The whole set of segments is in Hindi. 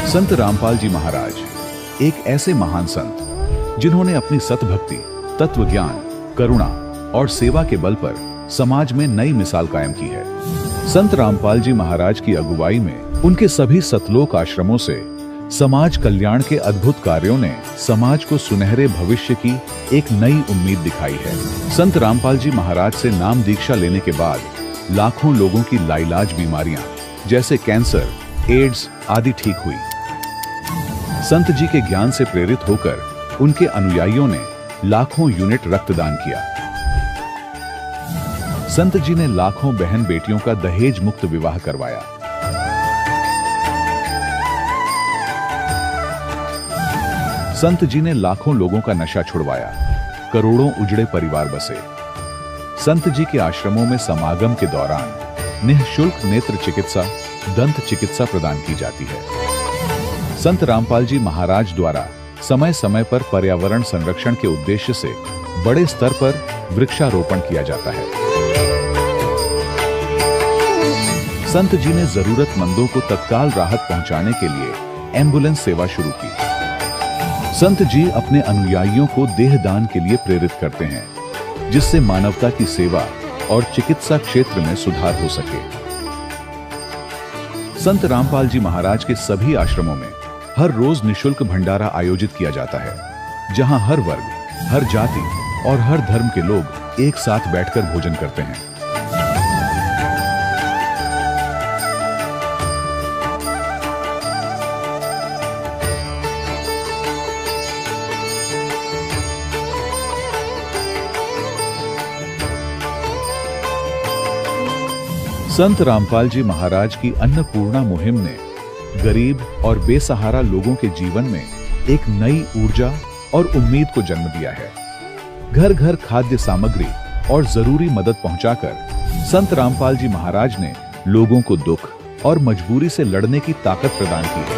संत रामपाल जी महाराज एक ऐसे महान संत जिन्होंने अपनी सतभक्ति, तत्व ज्ञान, करुणा और सेवा के बल पर समाज में नई मिसाल कायम की है। संत रामपाल जी महाराज की अगुवाई में उनके सभी सतलोक आश्रमों से समाज कल्याण के अद्भुत कार्यों ने समाज को सुनहरे भविष्य की एक नई उम्मीद दिखाई है। संत रामपाल जी महाराज से नाम दीक्षा लेने के बाद लाखों लोगों की लाइलाज बीमारियां जैसे कैंसर, एड्स आदि ठीक हुई। संत जी के ज्ञान से प्रेरित होकर उनके अनुयायियों ने लाखों यूनिट रक्तदान किया। संत जी ने लाखों बहन बेटियों का दहेज मुक्त विवाह करवाया। संत जी ने लाखों लोगों का नशा छुड़वाया, करोड़ों उजड़े परिवार बसे। संत जी के आश्रमों में समागम के दौरान निःशुल्क नेत्र चिकित्सा, दंत चिकित्सा प्रदान की जाती है। संत रामपाल जी महाराज द्वारा समय समय पर पर्यावरण संरक्षण के उद्देश्य से बड़े स्तर पर वृक्षारोपण किया जाता है। संत जी ने जरूरतमंदों को तत्काल राहत पहुंचाने के लिए एम्बुलेंस सेवा शुरू की। संत जी अपने अनुयायियों को देहदान के लिए प्रेरित करते हैं, जिससे मानवता की सेवा और चिकित्सा क्षेत्र में सुधार हो सके। संत रामपाल जी महाराज के सभी आश्रमों में हर रोज निःशुल्क भंडारा आयोजित किया जाता है, जहां हर वर्ग, हर जाति और हर धर्म के लोग एक साथ बैठकर भोजन करते हैं। संत रामपाल जी महाराज की अन्नपूर्णा मुहिम ने गरीब और बेसहारा लोगों के जीवन में एक नई ऊर्जा और उम्मीद को जन्म दिया है। घर घर खाद्य सामग्री और जरूरी मदद पहुंचाकर संत रामपाल जी महाराज ने लोगों को दुख और मजबूरी से लड़ने की ताकत प्रदान की है।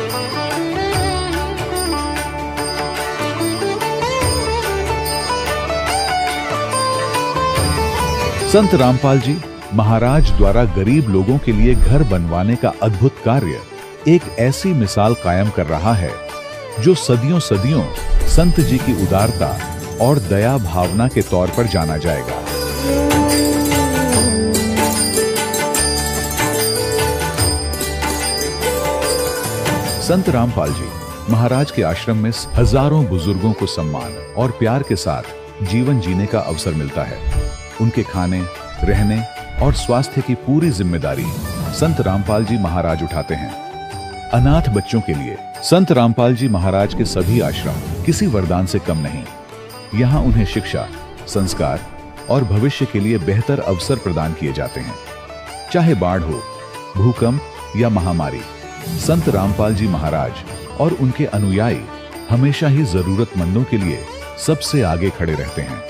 संत रामपाल जी महाराज द्वारा गरीब लोगों के लिए घर बनवाने का अद्भुत कार्य एक ऐसी मिसाल कायम कर रहा है जो सदियों सदियों संत जी की उदारता और दया भावना के तौर पर जाना जाएगा। संत रामपाल जी महाराज के आश्रम में हजारों बुजुर्गों को सम्मान और प्यार के साथ जीवन जीने का अवसर मिलता है। उनके खाने, रहने और स्वास्थ्य की पूरी जिम्मेदारी संत रामपाल जी महाराज उठाते हैं। अनाथ बच्चों के लिए संत रामपाल जी महाराज के सभी आश्रम किसी वरदान से कम नहीं। यहाँ उन्हें शिक्षा, संस्कार और भविष्य के लिए बेहतर अवसर प्रदान किए जाते हैं। चाहे बाढ़ हो, भूकंप या महामारी, संत रामपाल जी महाराज और उनके अनुयायी हमेशा ही जरूरतमंदों के लिए सबसे आगे खड़े रहते हैं।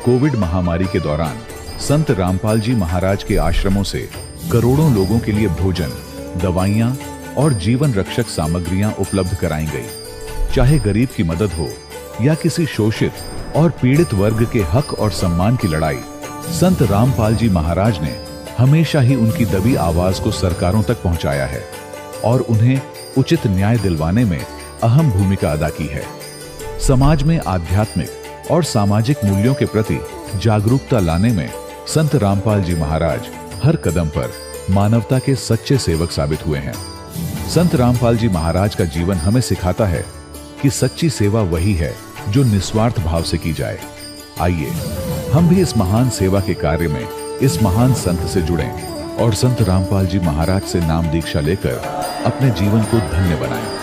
कोविड महामारी के दौरान संत रामपाल जी महाराज के आश्रमों से करोड़ों लोगों के लिए भोजन, दवाइयां और जीवन रक्षक सामग्रियां उपलब्ध कराई गई। चाहे गरीब की मदद हो या किसी शोषित और पीड़ित वर्ग के हक और सम्मान की लड़ाई, संत रामपाल जी महाराज ने हमेशा ही उनकी दबी आवाज को सरकारों तक पहुंचाया है और उन्हें उचित न्याय दिलवाने में अहम भूमिका अदा की है। समाज में आध्यात्मिक और सामाजिक मूल्यों के प्रति जागरूकता लाने में संत रामपाल जी महाराज हर कदम पर मानवता के सच्चे सेवक साबित हुए हैं। संत रामपाल जी महाराज का जीवन हमें सिखाता है कि सच्ची सेवा वही है जो निस्वार्थ भाव से की जाए। आइए हम भी इस महान सेवा के कार्य में इस महान संत से जुड़ें और संत रामपाल जी महाराज से नाम दीक्षा लेकर अपने जीवन को धन्य बनाएं।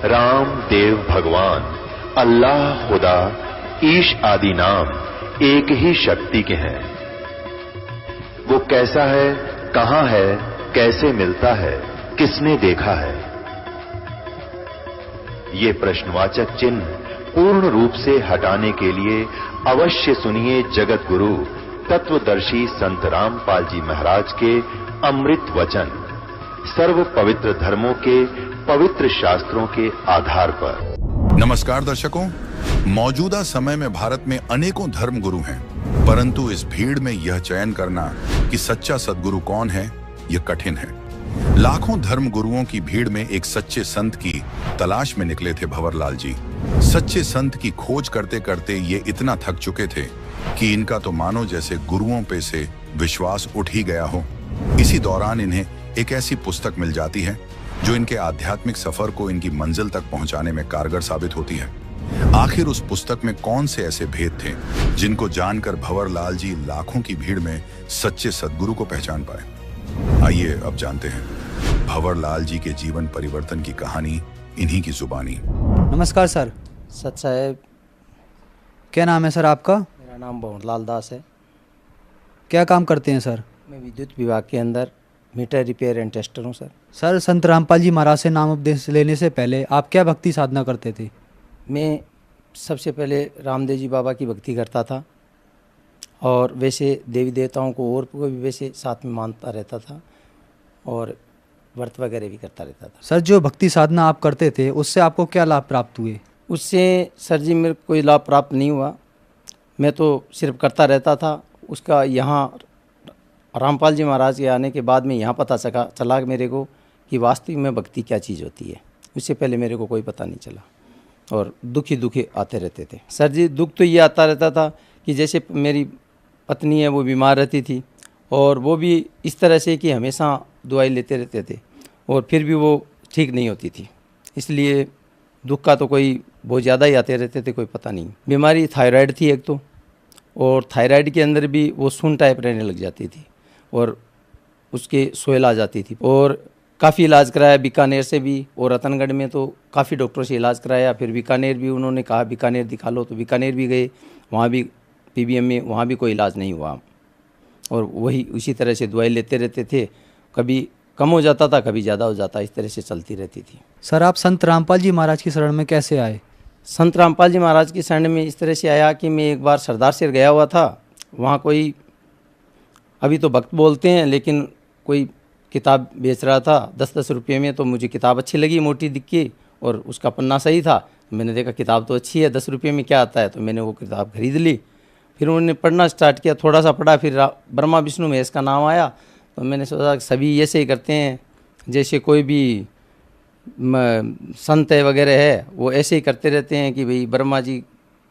राम देव भगवान, अल्लाह खुदा, ईश आदि नाम एक ही शक्ति के हैं। वो कैसा है, कहां है, कैसे मिलता है, किसने देखा है? ये प्रश्नवाचक चिन्ह पूर्ण रूप से हटाने के लिए अवश्य सुनिए जगत गुरु तत्वदर्शी संत रामपाल जी महाराज के अमृत वचन, सर्व पवित्र धर्मों के पवित्र शास्त्रों के आधार पर। नमस्कार दर्शकों, मौजूदा समय में भारत में अनेकों धर्म गुरु हैं, परंतु इस भीड़ में यह चयन करना कि सच्चा सद्गुरु कौन है, यह कठिन है। लाखों धर्म गुरुओं की भीड़ में एक सच्चे संत की तलाश में निकले थे भंवरलाल जी। सच्चे संत की खोज करते करते ये इतना थक चुके थे कि इनका तो मानो जैसे गुरुओं पे से विश्वास उठ ही गया हो। इसी दौरान इन्हें एक ऐसी पुस्तक मिल जाती है जो इनके आध्यात्मिक सफर को इनकी मंजिल तक पहुंचाने में कारगर साबित होती है। आखिर उस पुस्तक में कौन से ऐसे भेद थे जिनको जानकर भंवरलाल जी लाखों की भीड़ में सच्चे सद्गुरु को पहचान पाए? आइए अब जानते हैं भंवरलाल जी के जीवन परिवर्तन की कहानी इन्हीं की जुबानी। नमस्कार सर। सत साहेब। क्या नाम है सर आपका? मेरा नाम भंवरलाल दास है। क्या काम करते हैं सर? मैं विद्युत विभाग के अंदर मीटर रिपेयर एंड टेस्टर हूँ सर। सर, संत रामपाल जी महाराज से नाम उपदेश लेने से पहले आप क्या भक्ति साधना करते थे? मैं सबसे पहले रामदेव जी बाबा की भक्ति करता था और वैसे देवी देवताओं को और को भी वैसे साथ में मानता रहता था और व्रत वगैरह भी करता रहता था। सर, जो भक्ति साधना आप करते थे उससे आपको क्या लाभ प्राप्त हुए? उससे सर जी मेरे को कोई लाभ प्राप्त नहीं हुआ। मैं तो सिर्फ करता रहता था। उसका यहाँ रामपाल जी महाराज के आने के बाद में यहाँ पता चला मेरे को कि वास्तविक में भक्ति क्या चीज़ होती है। उससे पहले मेरे को कोई पता नहीं चला और दुखी दुखी आते रहते थे। सर जी, दुख तो ये आता रहता था कि जैसे मेरी पत्नी है वो बीमार रहती थी और वो भी इस तरह से कि हमेशा दवाई लेते रहते थे और फिर भी वो ठीक नहीं होती थी। इसलिए दुख का तो कोई बहुत ज़्यादा ही आते रहते थे, कोई पता नहीं। बीमारी थायराइड थी एक तो, और थायराइड के अंदर भी वो सुन टाइप रहने लग जाती थी और उसके सोयल आ जाती थी। और काफ़ी इलाज कराया बीकानेर से भी और रतनगढ़ में तो काफ़ी डॉक्टरों से इलाज कराया। फिर बीकानेर भी उन्होंने कहा बीकानेर दिखा लो, तो बीकानेर भी गए, वहाँ भी पीबीएम में, वहाँ भी कोई इलाज नहीं हुआ और वही उसी तरह से दवाई लेते रहते थे। कभी कम हो जाता था, कभी ज़्यादा हो जाता, इस तरह से चलती रहती थी। सर, आप संत रामपाल जी महाराज की शरण में कैसे आए? संत रामपाल जी महाराज की शरण में इस तरह से आया कि मैं एक बार सरदार सिर गया हुआ था। वहाँ कोई, अभी तो भक्त बोलते हैं, लेकिन कोई किताब बेच रहा था 10-10 रुपये में। तो मुझे किताब अच्छी लगी, मोटी दिखी और उसका पन्ना सही था। मैंने देखा किताब तो अच्छी है, 10 रुपये में क्या आता है, तो मैंने वो किताब खरीद ली। फिर उन्होंने पढ़ना स्टार्ट किया, थोड़ा सा पढ़ा, फिर ब्रह्मा विष्णु महेश का नाम आया। तो मैंने सोचा कि सभी ऐसे ही करते हैं, जैसे कोई भी संत है वगैरह है वो ऐसे ही करते रहते हैं कि भाई ब्रह्मा जी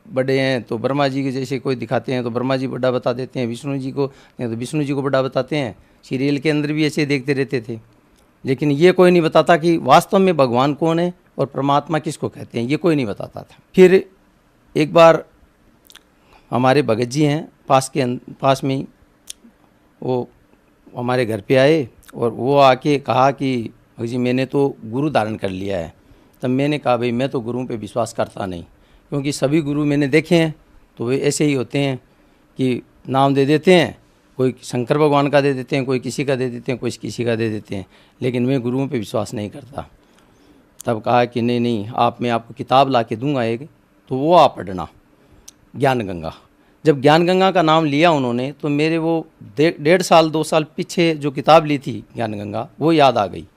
बड़े हैं तो ब्रह्मा जी के जैसे कोई दिखाते हैं तो ब्रह्मा जी बड़ा बता देते हैं, विष्णु जी को तो विष्णु जी को बड़ा बताते हैं। सीरियल के अंदर भी ऐसे देखते रहते थे, लेकिन ये कोई नहीं बताता कि वास्तव में भगवान कौन है और परमात्मा किसको कहते हैं, ये कोई नहीं बताता था। फिर एक बार हमारे भगत जी हैं पास में ही, वो हमारे घर पे आए और वो आके कहा कि भगत जी मैंने तो गुरु धारण कर लिया है। तब मैंने कहा भाई मैं तो गुरुओं पे विश्वास करता नहीं, क्योंकि सभी गुरु मैंने देखे हैं तो वे ऐसे ही होते हैं कि नाम दे देते हैं, कोई शंकर भगवान का दे देते हैं, कोई किसी का दे देते हैं, कोई किसी का दे देते हैं, लेकिन मैं गुरुओं पे विश्वास नहीं करता। तब कहा कि नहीं मैं आपको किताब ला के दूँगा एक, तो वो आप पढ़ना, ज्ञान गंगा। जब ज्ञान गंगा का नाम लिया उन्होंने तो मेरे वो 1.5 साल 2 साल पीछे जो किताब ली थी ज्ञान गंगा, वो याद आ गई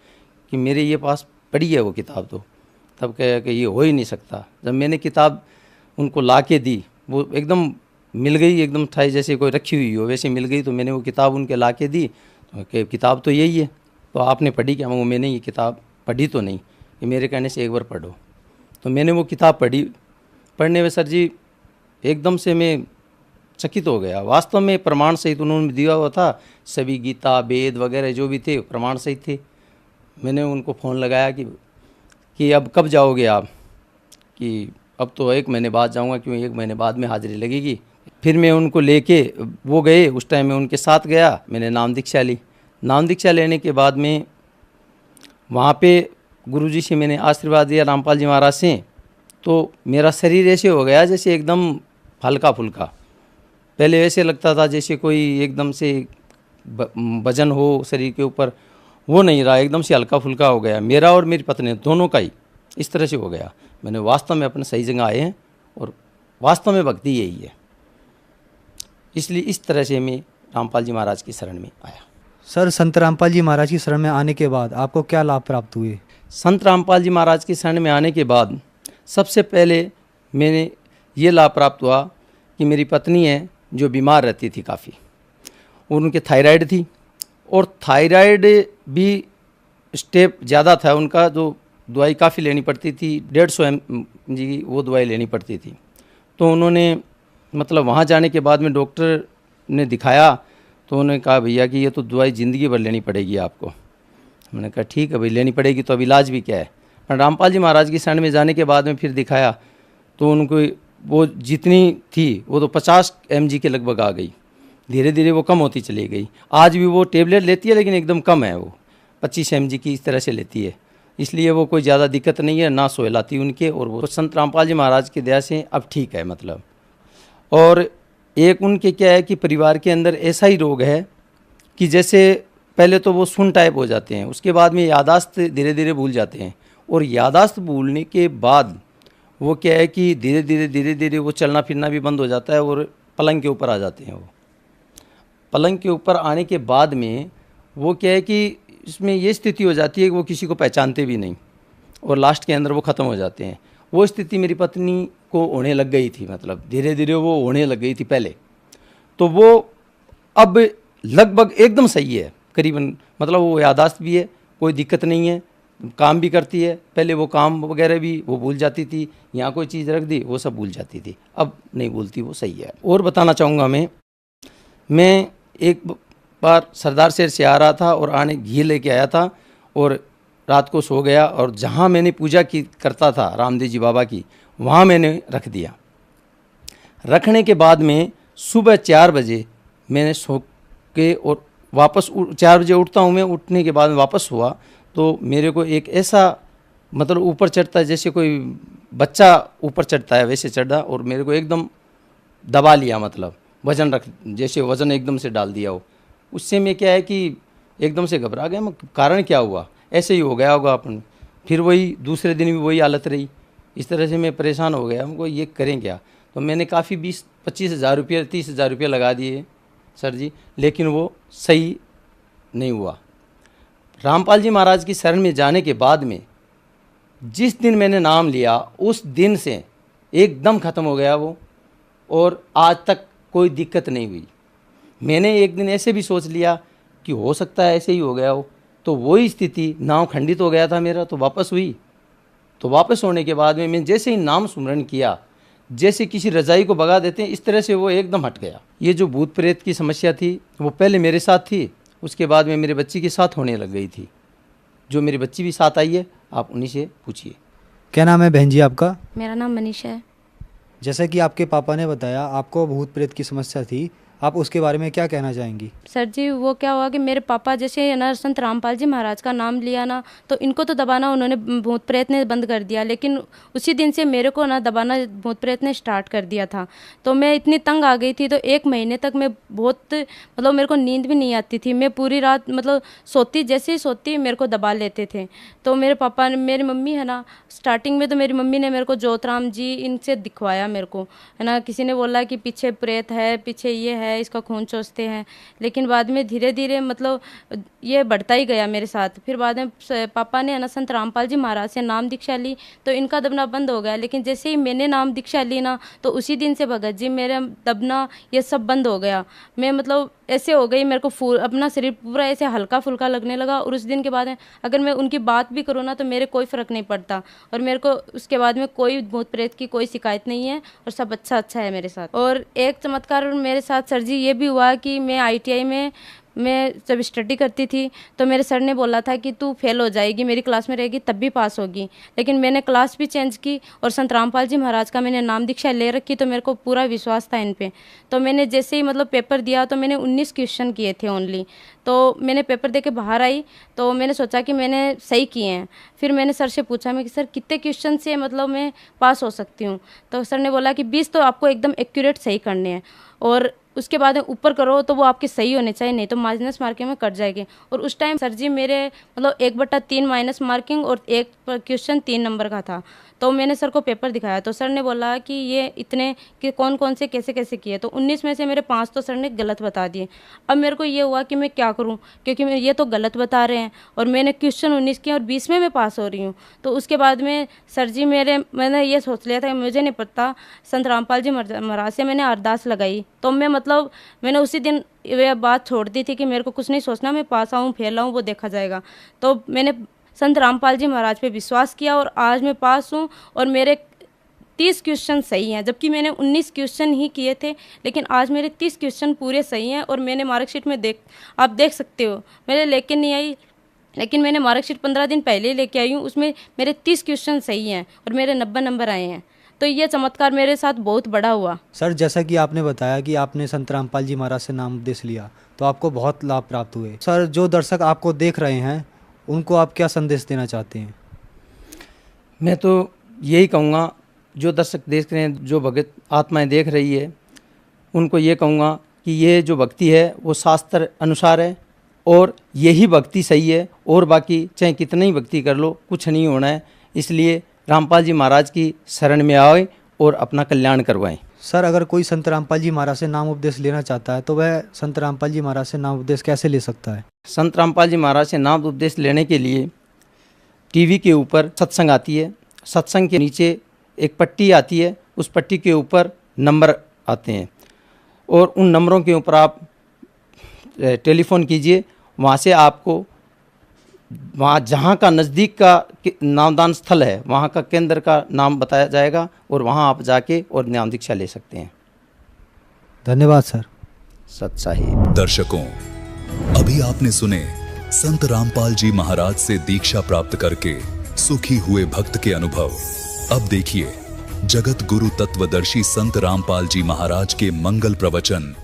कि मेरे ये पास पढ़ी है वो किताब। तो तब कहा कि ये हो ही नहीं सकता। जब मैंने किताब उनको ला के दी, वो एकदम मिल गई, एकदम था जैसे कोई रखी हुई हो वैसे मिल गई। तो मैंने वो किताब उनके ला के दी, तो किताब तो यही है, तो आपने पढ़ी क्या? वो मैंने ये किताब पढ़ी तो नहीं, कि मेरे कहने से एक बार पढ़ो। तो मैंने वो किताब पढ़ी। पढ़ने में सर जी एकदम से मैं चकित हो गया। वास्तव में प्रमाण सहित उन्होंने दिया हुआ था, सभी गीता वेद वगैरह जो भी थे प्रमाण सहित थे। मैंने उनको फ़ोन लगाया कि अब कब जाओगे आप? कि अब तो 1 महीने बाद जाऊंगा, क्यों 1 महीने बाद में हाजिरी लगेगी। फिर मैं उनको लेके वो गए, उस टाइम मैं उनके साथ गया, मैंने नाम दीक्षा ली। नाम दीक्षा लेने के बाद में वहाँ पे गुरुजी से मैंने आशीर्वाद लिया रामपाल जी महाराज से, तो मेरा शरीर ऐसे हो गया जैसे एकदम हल्का फुल्का। पहले ऐसे लगता था जैसे कोई एकदम से वजन हो शरीर के ऊपर, वो नहीं रहा, एकदम से हल्का फुल्का हो गया मेरा और मेरी पत्नी दोनों का ही इस तरह से हो गया। मैंने वास्तव में अपने सही जगह आए हैं और वास्तव में भक्ति यही है, इसलिए इस तरह से मैं रामपाल जी महाराज की शरण में आया। सर, संत रामपाल जी महाराज की शरण में आने के बाद आपको क्या लाभ प्राप्त हुए? संत रामपाल जी महाराज की शरण में आने के बाद सबसे पहले मैंने ये लाभ प्राप्त हुआ कि मेरी पत्नी है जो बीमार रहती थी काफ़ी, और उनके थायराइड थी, और थायराइड भी स्टेप ज़्यादा था उनका, जो दवाई काफ़ी लेनी पड़ती थी, 150 mg की वो दवाई लेनी पड़ती थी। तो उन्होंने मतलब वहाँ जाने के बाद में डॉक्टर ने दिखाया, तो उन्होंने कहा भैया कि ये तो दवाई ज़िंदगी भर लेनी पड़ेगी आपको। मैंने कहा ठीक है भाई, लेनी पड़ेगी तो अब इलाज भी क्या है। पर रामपाल जी महाराज की शरण में जाने के बाद में फिर दिखाया तो उनको वो जितनी थी वो तो 50 mg के लगभग आ गई, धीरे धीरे वो कम होती चली गई। आज भी वो टेबलेट लेती है लेकिन एकदम कम है, वो 25 mg की इस तरह से लेती है, इसलिए वो कोई ज़्यादा दिक्कत नहीं है, ना सोहलाती उनके। और वो संत रामपाल जी महाराज की दया से अब ठीक है मतलब। और एक उनके क्या है कि परिवार के अंदर ऐसा ही रोग है कि जैसे पहले तो वो सुन टाइप हो जाते हैं, उसके बाद में यादाश्त धीरे धीरे भूल जाते हैं, और यादाश्त भूलने के बाद वो क्या है कि धीरे धीरे वो चलना फिरना भी बंद हो जाता है और पलंग के ऊपर आ जाते हैं। वो पलंग के ऊपर आने के बाद में वो क्या है कि इसमें ये स्थिति हो जाती है कि वो किसी को पहचानते भी नहीं, और लास्ट के अंदर वो ख़त्म हो जाते हैं। वो स्थिति मेरी पत्नी को होने लग गई थी, मतलब धीरे धीरे वो होने लग गई थी पहले। तो वो अब लगभग एकदम सही है करीबन, मतलब वो यादाश्त भी है, कोई दिक्कत नहीं है, काम भी करती है। पहले वो काम वगैरह भी वो भूल जाती थी, यहाँ कोई चीज़ रख दी वो सब भूल जाती थी, अब नहीं भूलती, वो सही है। और बताना चाहूँगा मैं एक बार सरदार शहर से आ रहा था और आने घी लेके आया था और रात को सो गया, और जहाँ मैंने पूजा की करता था रामदेव जी बाबा की, वहाँ मैंने रख दिया। रखने के बाद में सुबह 4 बजे मैंने सो के और वापस 4 बजे उठता हूँ मैं, उठने के बाद वापस हुआ तो मेरे को एक ऐसा मतलब ऊपर चढ़ता है जैसे कोई बच्चा ऊपर चढ़ता है वैसे चढ़ा, और मेरे को एकदम दबा लिया, मतलब वजन रख जैसे वजन एकदम से डाल दिया हो। उससे मैं क्या है कि एकदम से घबरा गया मैं, कारण क्या हुआ, ऐसे ही हो गया होगा अपन। फिर वही दूसरे दिन भी वही हालत रही, इस तरह से मैं परेशान हो गया, हमको ये करें क्या। तो मैंने काफ़ी 20-25 हज़ार रुपये 30 हज़ार रुपये लगा दिए सर जी, लेकिन वो सही नहीं हुआ। रामपाल जी महाराज की शरण में जाने के बाद में जिस दिन मैंने नाम लिया उस दिन से एकदम ख़त्म हो गया वो, और आज तक कोई दिक्कत नहीं हुई। मैंने एक दिन ऐसे भी सोच लिया कि हो सकता है ऐसे ही हो गया हो, तो वही स्थिति नाम खंडित हो गया था मेरा, तो वापस हुई। तो वापस होने के बाद में मैं जैसे ही नाम सुमरण किया, जैसे किसी रजाई को भगा देते हैं इस तरह से वो एकदम हट गया। ये जो भूत प्रेत की समस्या थी वो पहले मेरे साथ थी, उसके बाद में मेरे बच्ची के साथ होने लग गई थी। जो मेरी बच्ची भी साथ आई है, आप उन्हीं से पूछिए। क्या नाम है बहन जी आपका? मेरा नाम मनीषा है। जैसा कि आपके पापा ने बताया आपको भूत प्रेत की समस्या थी, आप उसके बारे में क्या कहना चाहेंगी? सर जी, वो क्या हुआ कि मेरे पापा जैसे ना संत रामपाल जी महाराज का नाम लिया ना, तो इनको तो दबाना उन्होंने भूत प्रेत ने बंद कर दिया, लेकिन उसी दिन से मेरे को ना दबाना भूत प्रेत ने स्टार्ट कर दिया था। तो मैं इतनी तंग आ गई थी, तो 1 महीने तक मैं बहुत मतलब मेरे को नींद भी नहीं आती थी। मैं पूरी रात मतलब सोती, जैसे ही सोती मेरे को दबा लेते थे। तो मेरे पापा ने, मेरी मम्मी है ना, स्टार्टिंग में तो मेरी मम्मी ने मेरे को ज्योतराम जी इनसे दिखवाया मेरे को, है ना। किसी ने बोला कि पीछे प्रेत है, पीछे ये है, इसका खून चूसते हैं, लेकिन बाद में धीरे धीरे मतलब ये बढ़ता ही गया मेरे साथ। फिर बाद में पापा ने है ना संत रामपाल जी महाराज से नाम दीक्षा ली, तो इनका दबना बंद हो गया। लेकिन जैसे ही मैंने नाम दीक्षा ली ना, तो उसी दिन से भगत जी मेरा दबना ये सब बंद हो गया। मैं मतलब ऐसे हो गई, मेरे को अपना शरीर पूरा ऐसे हल्का फुल्का लगने लगा। और उस दिन के बाद अगर मैं उनकी बात भी करूँ ना, तो मेरे कोई फ़र्क नहीं पड़ता, और मेरे को उसके बाद में कोई भूत प्रेत की कोई शिकायत नहीं है, और सब अच्छा है मेरे साथ। और एक चमत्कार मेरे साथ सर जी ये भी हुआ कि मैं ITI में मैं जब स्टडी करती थी तो मेरे सर ने बोला था कि तू फेल हो जाएगी, मेरी क्लास में रहेगी तब भी पास होगी। लेकिन मैंने क्लास भी चेंज की और संत रामपाल जी महाराज का मैंने नाम दीक्षा ले रखी, तो मेरे को पूरा विश्वास था इन पे। तो मैंने जैसे ही मतलब पेपर दिया तो मैंने 19 क्वेश्चन किए थे ओनली। तो मैंने पेपर दे के बाहर आई तो मैंने सोचा कि मैंने सही किए हैं। फिर मैंने सर से पूछा मैं कि सर कितने क्वेश्चन से मतलब मैं पास हो सकती हूँ। तो सर ने बोला कि 20 तो आपको एकदम एक्यूरेट सही करने हैं, और उसके बाद ऊपर करो तो वो आपके सही होने चाहिए, नहीं तो माइनस मार्किंग में कट जाएगी। और उस टाइम सर जी मेरे मतलब 1/3 माइनस मार्किंग और एक क्वेश्चन 3 नंबर का था। तो मैंने सर को पेपर दिखाया तो सर ने बोला कि ये इतने कि कौन कौन से कैसे कैसे किए। तो 19 में से मेरे 5 तो सर ने गलत बता दिए। अब मेरे को ये हुआ कि मैं क्या करूं, क्योंकि मैं ये तो गलत बता रहे हैं और मैंने क्वेश्चन 19 किए और 20 में मैं पास हो रही हूँ। तो उसके बाद में सर जी मैंने ये सोच लिया था कि मुझे नहीं पता, संत रामपाल जी महाराज से मैंने अरदास लगाई। तो मैंने उसी दिन ये बात छोड़ दी थी कि मेरे को कुछ नहीं सोचना, मैं पास आऊँ फेल आऊँ वो देखा जाएगा। तो मैंने संत रामपाल जी महाराज पे विश्वास किया और आज मैं पास हूँ और मेरे 30 क्वेश्चन सही हैं, जबकि मैंने 19 क्वेश्चन ही किए थे, लेकिन आज मेरे 30 क्वेश्चन पूरे सही हैं। और मैंने मार्कशीट में आप देख सकते हो, मैंने लेके नहीं आई, लेकिन मैंने मार्कशीट 15 दिन पहले ही लेके आई हूँ, उसमें मेरे 30 क्वेश्चन सही हैं और मेरे 90 नंबर आए हैं। तो ये चमत्कार मेरे साथ बहुत बड़ा हुआ। सर जैसा कि आपने बताया कि आपने संत रामपाल जी महाराज से नाम उपदेश लिया तो आपको बहुत लाभ प्राप्त हुए। सर जो दर्शक आपको देख रहे हैं उनको आप क्या संदेश देना चाहते हैं? मैं तो यही कहूँगा, जो दर्शक देख रहे हैं, जो भगत आत्माएं देख रही है, उनको ये कहूँगा कि ये जो भक्ति है वो शास्त्र अनुसार है और यही भक्ति सही है, और बाकी चाहे कितनी ही भक्ति कर लो कुछ नहीं होना है। इसलिए रामपाल जी महाराज की शरण में आए और अपना कल्याण करवाएं। सर अगर कोई संत रामपाल जी महाराज से नाम उपदेश लेना चाहता है तो वह संत रामपाल जी महाराज से नाम उपदेश कैसे ले सकता है? संत रामपाल जी महाराज से नाम उपदेश लेने के लिए टीवी के ऊपर सत्संग आती है, सत्संग के नीचे एक पट्टी आती है, उस पट्टी के ऊपर नंबर आते हैं और उन नंबरों के ऊपर आप टेलीफोन कीजिए। वहाँ से आपको वहाँ जहाँ का नज़दीक का नामदान स्थल है वहाँ का केंद्र का नाम बताया जाएगा और वहाँ आप जाके और नाम दीक्षा ले सकते हैं। धन्यवाद सर। सत साहिब। दर्शकों, अभी आपने सुने संत रामपाल जी महाराज से दीक्षा प्राप्त करके सुखी हुए भक्त के अनुभव। अब देखिए जगत गुरु तत्वदर्शी संत रामपाल जी महाराज के मंगल प्रवचन।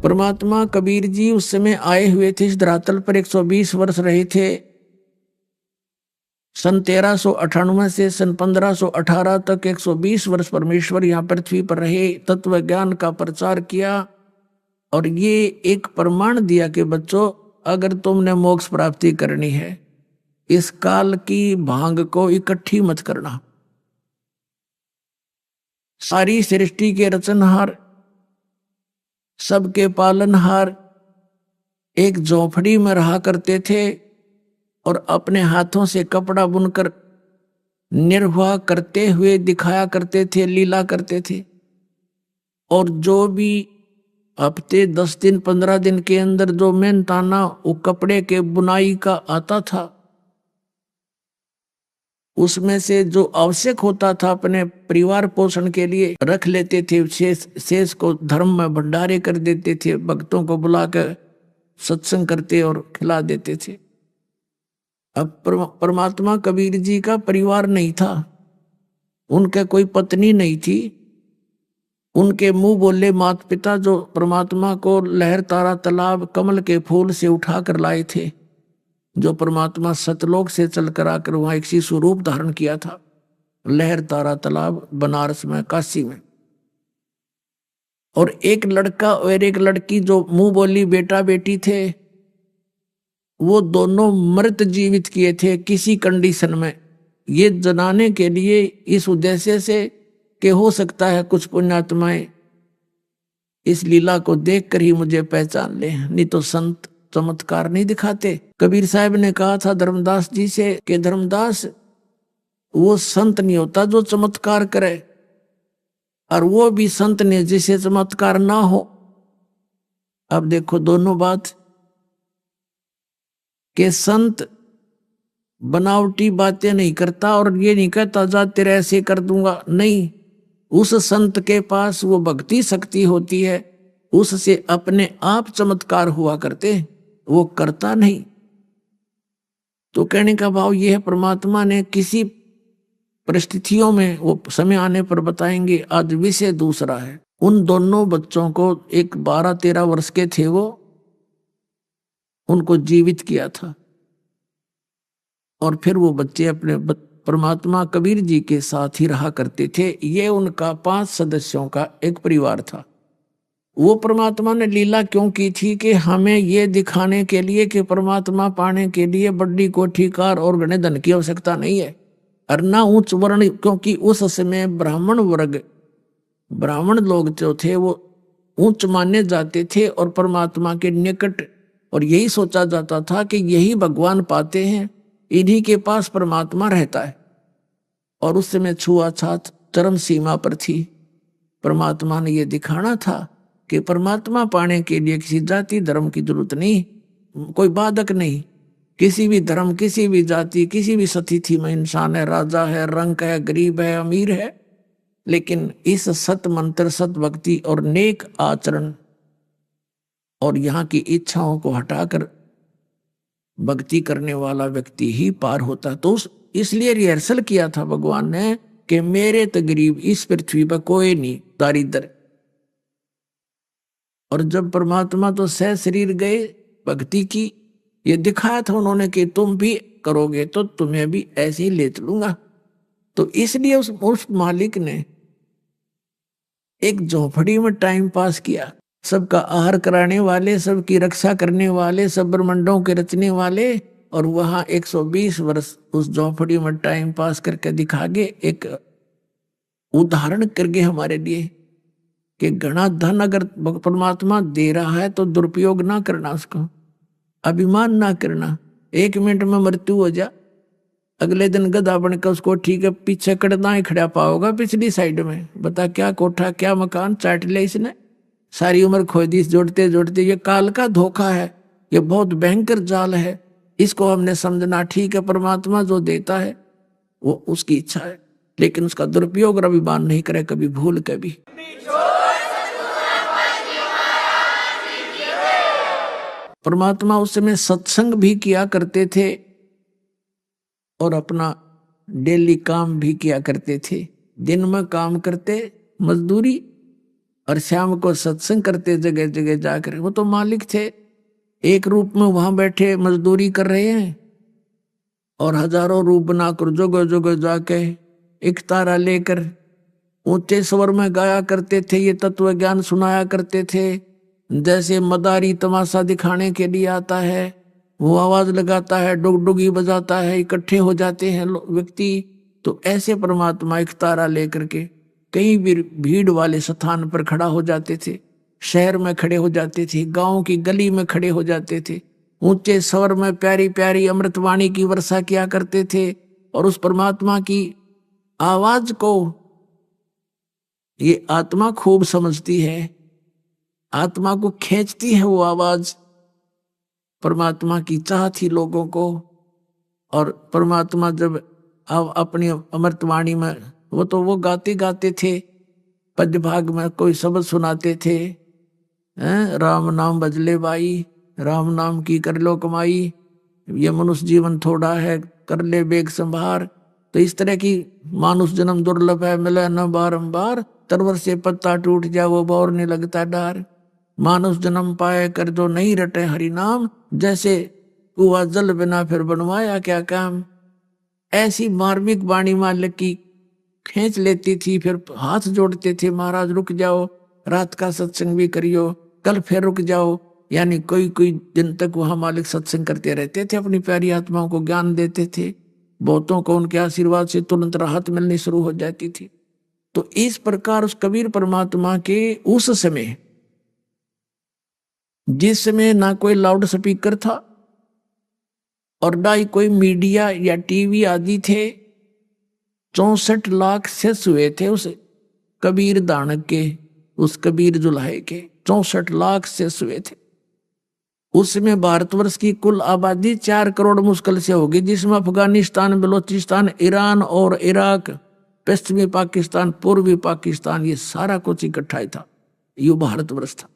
परमात्मा कबीर जी उस समय आए हुए थे, इस धरातल पर 120 वर्ष रहे थे। सन 1398 से सन 1518 तक 120 वर्ष परमेश्वर यहाँ पृथ्वी पर रहे, तत्व ज्ञान का प्रचार किया और ये एक प्रमाण दिया कि बच्चों अगर तुमने मोक्ष प्राप्ति करनी है, इस काल की भांग को इकट्ठी मत करना। सारी सृष्टि के रचनहार, सबके पालनहार एक झोपड़ी में रहा करते थे और अपने हाथों से कपड़ा बुनकर निर्वाह करते हुए दिखाया करते थे, लीला करते थे। और जो भी हफ्ते 10 दिन 15 दिन के अंदर जो मेहनताना वो कपड़े के बुनाई का आता था, उसमें से जो आवश्यक होता था अपने परिवार पोषण के लिए रख लेते थे, शेष को धर्म में भंडारे कर देते थे, भक्तों को बुलाकर सत्संग करते और खिला देते थे। अब परमात्मा कबीर जी का परिवार नहीं था, उनके कोई पत्नी नहीं थी, उनके मुंह बोले माता पिता जो परमात्मा को लहर तारा तालाब कमल के फूल से उठा कर लाए थे, जो परमात्मा सतलोक से चलकर आकर वहां एक स्वरूप धारण किया था, लहर तारा तालाब बनारस में, काशी में। और एक लड़का और एक लड़की जो मुंह बोली बेटा बेटी थे, वो दोनों मृत जीवित किए थे किसी कंडीशन में, ये जनाने के लिए, इस उद्देश्य से कि हो सकता है कुछ पुण्यात्माएं इस लीला को देखकर ही मुझे पहचान ले, नहीं तो संत चमत्कार नहीं दिखाते। कबीर साहब ने कहा था धर्मदास जी से कि धर्मदास वो संत नहीं होता जो चमत्कार करे, और वो भी संत ने जिसे चमत्कार ना हो। अब देखो दोनों बात के संत बनावटी बातें नहीं करता और ये नहीं कहता जा तेरे ऐसे कर दूंगा, नहीं, उस संत के पास वो भक्ति शक्ति होती है, उससे अपने आप चमत्कार हुआ करते, वो करता नहीं। तो कहने का भाव यह है, परमात्मा ने किसी परिस्थितियों में, वो समय आने पर बताएंगे, आज विषय दूसरा है। उन दोनों बच्चों को, एक 12-13 वर्ष के थे वो, उनको जीवित किया था और फिर वो बच्चे अपने परमात्मा कबीर जी के साथ ही रहा करते थे। ये उनका 5 सदस्यों का एक परिवार था। वो परमात्मा ने लीला क्यों की थी कि हमें ये दिखाने के लिए कि परमात्मा पाने के लिए बड़ी कोठी कार और घने धन की आवश्यकता नहीं है, और ना उच्च वर्ण, क्योंकि उस समय ब्राह्मण वर्ग, ब्राह्मण लोग जो थे वो उच्च माने जाते थे और परमात्मा के निकट, और यही सोचा जाता था कि यही भगवान पाते हैं, इन्हीं के पास परमात्मा रहता है। और उस समय छुआछूत चरम सीमा पर थी। परमात्मा ने यह दिखाना था कि परमात्मा पाने के लिए किसी जाति धर्म की जरूरत नहीं, कोई बाधक नहीं। किसी भी धर्म, किसी भी जाति, किसी भी स्थिति में इंसान है, राजा है, रंक है, गरीब है, अमीर है, लेकिन इस सत मंत्र, सत भक्ति और नेक आचरण और यहाँ की इच्छाओं को हटाकर भक्ति करने वाला व्यक्ति ही पार होता। तो इसलिए रिहर्सल किया था भगवान ने कि मेरे तो गरीब इस पृथ्वी पर कोई नहीं, दारिद्र। और जब परमात्मा तो सह शरीर गए भक्ति की, ये दिखाया था उन्होंने कि तुम भी करोगे तो तुम्हें भी ऐसे ही ले चलूंगा। तो इसलिए उस मालिक ने एक झोपड़ी में टाइम पास किया, सबका आहार कराने वाले, सबकी रक्षा करने वाले, सब ब्रह्मांडों के रचने वाले, और वहां 120 वर्ष उस झोपड़ी में टाइम पास करके दिखा गए, एक उदाहरण करके हमारे लिए कि घना धन अगर परमात्मा दे रहा है तो दुरुपयोग ना करना, उसको अभिमान ना करना। 1 मिनट में मृत्यु हो जा, अगले दिन गधा बनकर उसको ठीक है पीछे कड़ना ही खड़ा पाओगा पिछली साइड में। बता क्या कोठा, क्या मकान चाट लिया इसने, सारी उम्र खो दी जोड़ते जोड़ते। ये काल का धोखा है, ये बहुत भयंकर जाल है, इसको हमने समझना ठीक है। परमात्मा जो देता है वो उसकी इच्छा है, लेकिन उसका दुरुपयोग और अभिमान नहीं करे कभी भूल के भी। परमात्मा उस समय सत्संग भी किया करते थे और अपना डेली काम भी किया करते थे। दिन में काम करते मजदूरी और शाम को सत्संग करते जगह जगह जाकर। वो तो मालिक थे, एक रूप में वहां बैठे मजदूरी कर रहे हैं और हजारों रूप बनाकर जगह जगह जाके एक तारा लेकर ऊंचे स्वर में गाया करते थे, ये तत्व ज्ञान सुनाया करते थे। जैसे मदारी तमाशा दिखाने के लिए आता है, वो आवाज लगाता है, डुगडुगी बजाता है, इकट्ठे हो जाते हैं व्यक्ति। तो ऐसे परमात्मा एक तारा लेकर के कई भीड़ वाले स्थान पर खड़ा हो जाते थे, शहर में खड़े हो जाते थे, गांव की गली में खड़े हो जाते थे, ऊंचे स्वर में प्यारी प्यारी अमृतवाणी की वर्षा किया करते थे। और उस परमात्मा की आवाज को ये आत्मा खूब समझती है, आत्मा को खींचती है वो आवाज। परमात्मा की चाह थी लोगों को। और परमात्मा जब अपनी अमृतवाणी में वो गाते गाते थे, पद्य भाग में कोई शब्द सुनाते थे, राम नाम बजले बाई, राम नाम की कर लो कमाई, ये मनुष्य जीवन थोड़ा है कर ले बेग संभार। तो इस तरह की मानुष जन्म दुर्लभ है मिले न बारंबार, तरवर से पत्ता टूट जाए वो बौर नहीं लगता डार। मानुष जन्म पाए कर जो नहीं रटे हरि नाम, जैसे कुआ जल बिना फिर बनवाया क्या काम। ऐसी मार्मिक वाणी मालिक की खींच लेती थी। फिर हाथ जोड़ते थे, महाराज रुक जाओ, रात का सत्संग भी करियो, कल फिर रुक जाओ। यानी कोई दिन तक वहां मालिक सत्संग करते रहते थे, अपनी प्यारी आत्माओं को ज्ञान देते थे। बहुतों को उनके आशीर्वाद से तुरंत राहत मिलनी शुरू हो जाती थी। तो इस प्रकार उस कबीर परमात्मा के उस समय, जिस समय ना कोई लाउड स्पीकर था और ना ही कोई मीडिया या टीवी आदि थे, 64 लाख शिष्य हुए थे उस कबीर दानक के, उस कबीर जुलाहे के 64 लाख शिष्य हुए थे। उसमें भारतवर्ष की कुल आबादी 4 करोड़ मुश्किल से होगी, जिसमें अफगानिस्तान, बलोचिस्तान, ईरान और इराक, पश्चिमी पाकिस्तान, पूर्वी पाकिस्तान, ये सारा कुछ इकट्ठा ही था। ये भारतवर्ष था।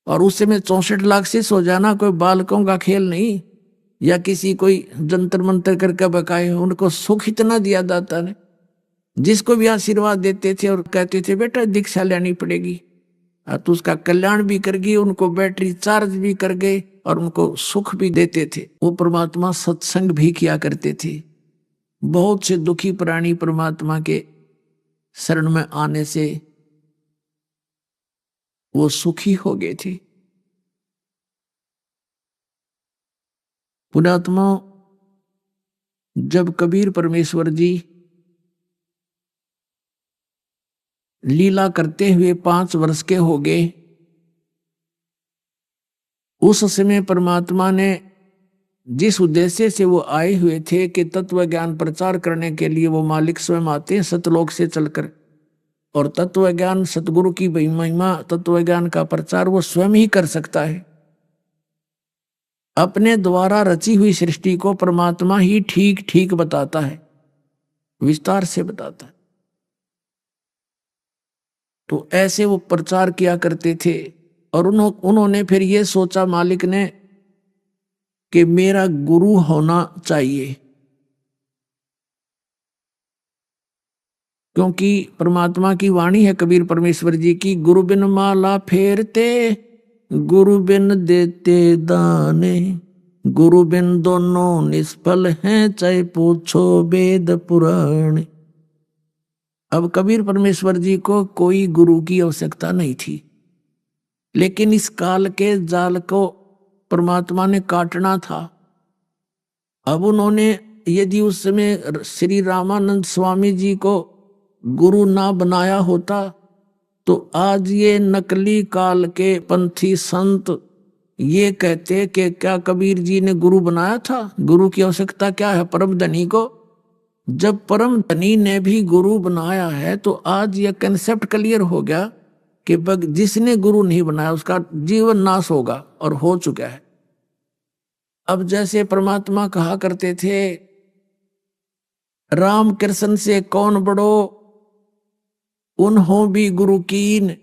और उस समय 64 लाख शिष्य हो जाना कोई बालकों का खेल नहीं, या किसी कोई जंतर मंतर करके बकाए। उनको सुख इतना दिया दाता ने, जिसको भी आशीर्वाद देते थे और कहते थे बेटा दीक्षा लेनी पड़ेगी, तो उसका कल्याण भी कर गई, उनको बैटरी चार्ज भी कर गए और उनको सुख भी देते थे। वो परमात्मा सत्संग भी किया करते थे। बहुत से दुखी प्राणी परमात्मा के शरण में आने से वो सुखी हो गए थे। पुण्यात्मा, जब कबीर परमेश्वर जी लीला करते हुए 5 वर्ष के हो गए, उस समय परमात्मा ने जिस उद्देश्य से वो आए हुए थे कि तत्व ज्ञान प्रचार करने के लिए वो मालिक स्वयं आते हैं सतलोक से चलकर, और तत्व ज्ञान सतगुरु की महिमा तत्व ज्ञान का प्रचार वो स्वयं ही कर सकता है। अपने द्वारा रची हुई सृष्टि को परमात्मा ही ठीक ठीक बताता है, विस्तार से बताता है। तो ऐसे वो प्रचार किया करते थे। और उन्होंने फिर ये सोचा मालिक ने कि मेरा गुरु होना चाहिए, क्योंकि परमात्मा की वाणी है कबीर परमेश्वर जी की, गुरु बिन माला फेरते गुरु बिन देते दाने, गुरु बिन दोनों निष्फल हैं चाहे पूछो वेद पुराण। अब कबीर परमेश्वर जी को कोई गुरु की आवश्यकता नहीं थी, लेकिन इस काल के जाल को परमात्मा ने काटना था। अब उन्होंने यदि उस समय श्री रामानंद स्वामी जी को गुरु ना बनाया होता तो आज ये नकली काल के पंथी संत ये कहते कि क्या कबीर जी ने गुरु बनाया था? गुरु की आवश्यकता क्या है परम धनी को? जब परम धनी ने भी गुरु बनाया है तो आज यह कंसेप्ट क्लियर हो गया कि जिसने गुरु नहीं बनाया उसका जीवन नाश होगा, और हो चुका है। अब जैसे परमात्मा कहा करते थे, राम कृष्ण से कौन बड़ो उन्हों भी गुरु कीन,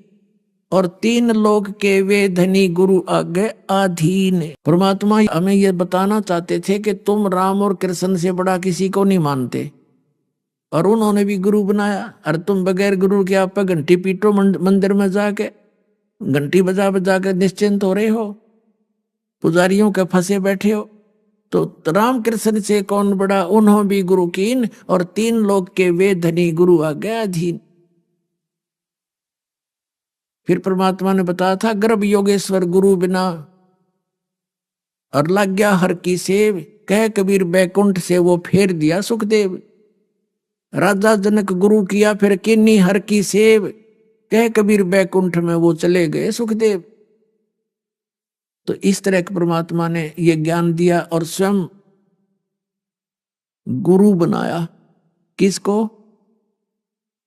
और 3 लोक के वे धनी गुरु आगे अधीन। परमात्मा हमें यह बताना चाहते थे कि तुम राम और कृष्ण से बड़ा किसी को नहीं मानते, और उन्होंने भी गुरु बनाया। और तुम बगैर गुरु के आप घंटी पीटो मंदिर में जाके, घंटी बजा बजा के निश्चिंत हो रहे हो, पुजारियों के फंसे बैठे हो। तो राम कृष्ण से कौन बड़ा उन्हों भी गुरु कीन, और 3 लोक के वे धनी गुरु आगे अधीन। फिर परमात्मा ने बताया था, गर्भ योगेश्वर गुरु बिना, और लग गया हर की सेव, कह कबीर बैकुंठ से वो फेर दिया सुखदेव। राजा जनक गुरु किया फिर किन्नी हर की सेव, कह कबीर बैकुंठ में वो चले गए सुखदेव। तो इस तरह के परमात्मा ने ये ज्ञान दिया और स्वयं गुरु बनाया। किसको?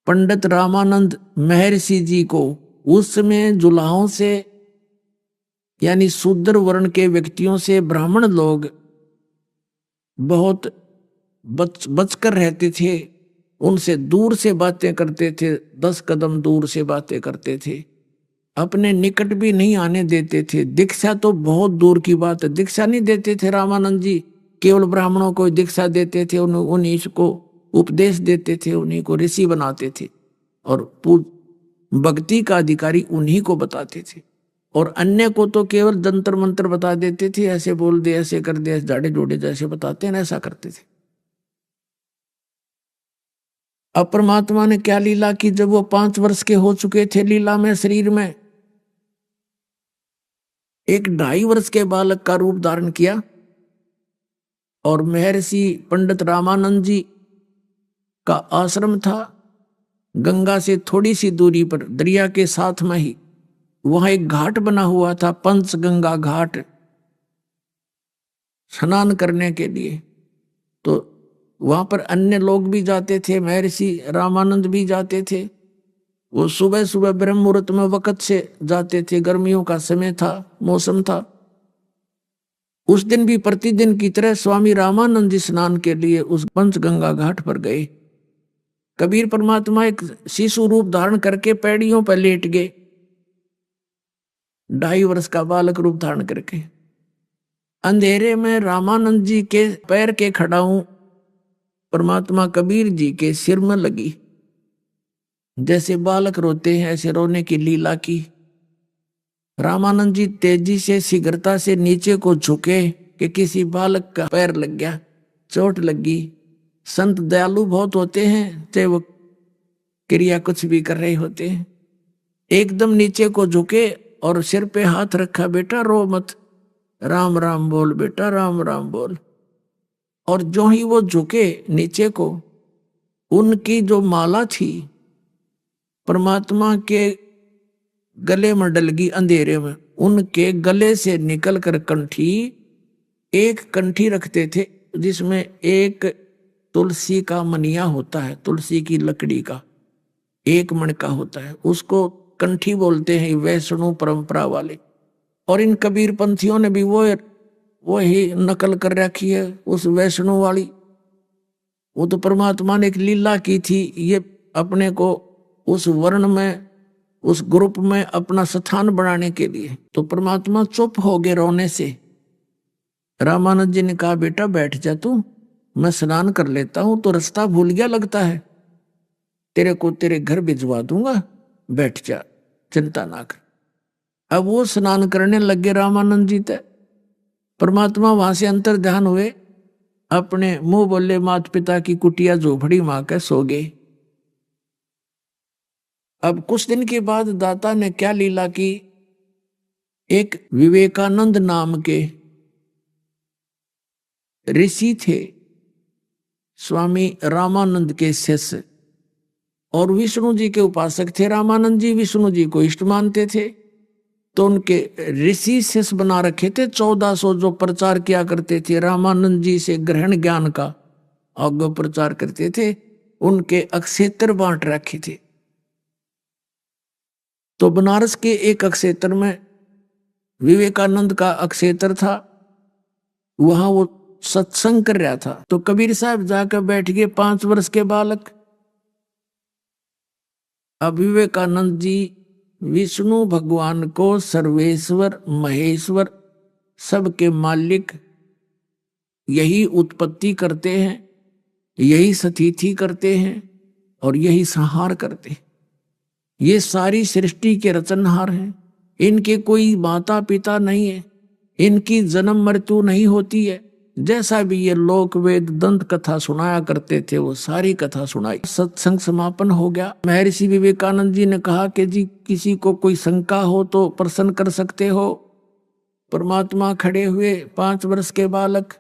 पंडित रामानंद महर्षि जी को। उस समय जुलाहों से यानी शूद्र वर्ण के व्यक्तियों से ब्राह्मण लोग बहुत बचकर रहते थे, उनसे दूर से बातें करते थे, 10 कदम दूर से बातें करते थे, अपने निकट भी नहीं आने देते थे। दीक्षा तो बहुत दूर की बात है, दीक्षा नहीं देते थे रामानंद जी, केवल ब्राह्मणों को दीक्षा देते थे, उन्हीं को उपदेश देते थे, उन्हीं को ऋषि बनाते थे, और भक्ति का अधिकारी उन्हीं को बताते थे, और अन्य को तो केवल जंतर मंत्र बता देते थे, ऐसे बोल दे, ऐसे कर दे, जाड़े जोड़े जैसे बताते हैं ऐसा करते थे। अब परमात्मा ने क्या लीला की, जब वो 5 वर्ष के हो चुके थे लीला में, शरीर में एक 2.5 वर्ष के बालक का रूप धारण किया, और महर्षि पंडित रामानंद जी का आश्रम था गंगा से थोड़ी सी दूरी पर, दरिया के साथ में ही। वहां एक घाट बना हुआ था, पंचगंगा घाट, स्नान करने के लिए। तो वहां पर अन्य लोग भी जाते थे, महर्षि रामानंद भी जाते थे। वो सुबह सुबह ब्रह्म मुहूर्त में वक्त से जाते थे, गर्मियों का समय था, मौसम था। उस दिन भी प्रतिदिन की तरह स्वामी रामानंद जी स्नान के लिए उस पंचगंगा घाट पर गए। कबीर परमात्मा एक शिशु रूप धारण करके पैड़ियों पर लेट गए। 2.5 वर्ष का बालक रूप धारण करके। अंधेरे में रामानंद जी के पैर के खड़ाऊं परमात्मा कबीर जी के सिर में लगी। जैसे बालक रोते हैं ऐसे रोने की लीला की। रामानंद जी तेजी से शीघ्रता से नीचे को झुके कि किसी बालक का पैर लग गया, चोट लगी। संत दयालु बहुत होते हैं, चाहे वो क्रिया कुछ भी कर रहे होते हैं। एकदम नीचे को झुके और सिर पे हाथ रखा, बेटा रो मत, राम राम बोल बेटा, राम राम बोल। और जो ही वो झुके नीचे को, उनकी जो माला थी परमात्मा के गले में डल गई अंधेरे में। उनके गले से निकलकर कंठी, एक कंठी रखते थे जिसमें एक तुलसी का मनिया होता है, तुलसी की लकड़ी का एक मणका होता है, उसको कंठी बोलते हैं वैष्णव परंपरा वाले। और इन कबीर पंथियों ने भी वो ही नकल कर रखी है उस वैष्णव वाली। वो तो परमात्मा ने एक लीला की थी, ये अपने को उस वर्ण में, उस ग्रुप में अपना स्थान बनाने के लिए। तो परमात्मा चुप हो गए रोने से। रामानंद जी ने कहा, बेटा बैठ जा तू, मैं स्नान कर लेता हूं, तो रास्ता भूल गया लगता है, तेरे को तेरे घर भिजवा दूंगा, बैठ जा, चिंता ना कर। अब वो स्नान करने लगे रामानंद जी तक। परमात्मा वहां से अंतर ध्यान हुए, अपने मुंह बोले माता पिता की कुटिया झोपड़ी मां के सो गए। अब कुछ दिन के बाद दाता ने क्या लीला की, एक विवेकानंद नाम के ऋषि थे, स्वामी रामानंद के शिष्य, और विष्णु जी के उपासक थे। रामानंद जी विष्णु जी को इष्ट मानते थे, तो उनके ऋषि शिष्य बना रखे थे 1400 जो प्रचार किया करते थे, रामानंद जी से ग्रहण ज्ञान का आगे प्रचार करते थे। उनके अक्षेत्र बांट रखे थे। तो बनारस के एक अक्षेत्र में विवेकानंद का अक्षेत्र था, वहां वो सत्संग कर रहा था। तो कबीर साहब जाकर बैठ गए, 5 वर्ष के बालक। अब विवेकानंद जी विष्णु भगवान को सर्वेश्वर महेश्वर सबके मालिक, यही उत्पत्ति करते हैं, यही स्थिति करते हैं और यही संहार करते हैं। ये सारी सृष्टि के रचनहार हैं। इनके कोई माता पिता नहीं है, इनकी जन्म मृत्यु नहीं होती है। जैसा भी ये लोक वेद दंत कथा सुनाया करते थे, वो सारी कथा सुनाई। सत्संग समापन हो गया। महर्षि विवेकानंद जी ने कहा कि जी किसी को कोई शंका हो तो प्रश्न कर सकते हो। परमात्मा खड़े हुए, 5 वर्ष के बालक,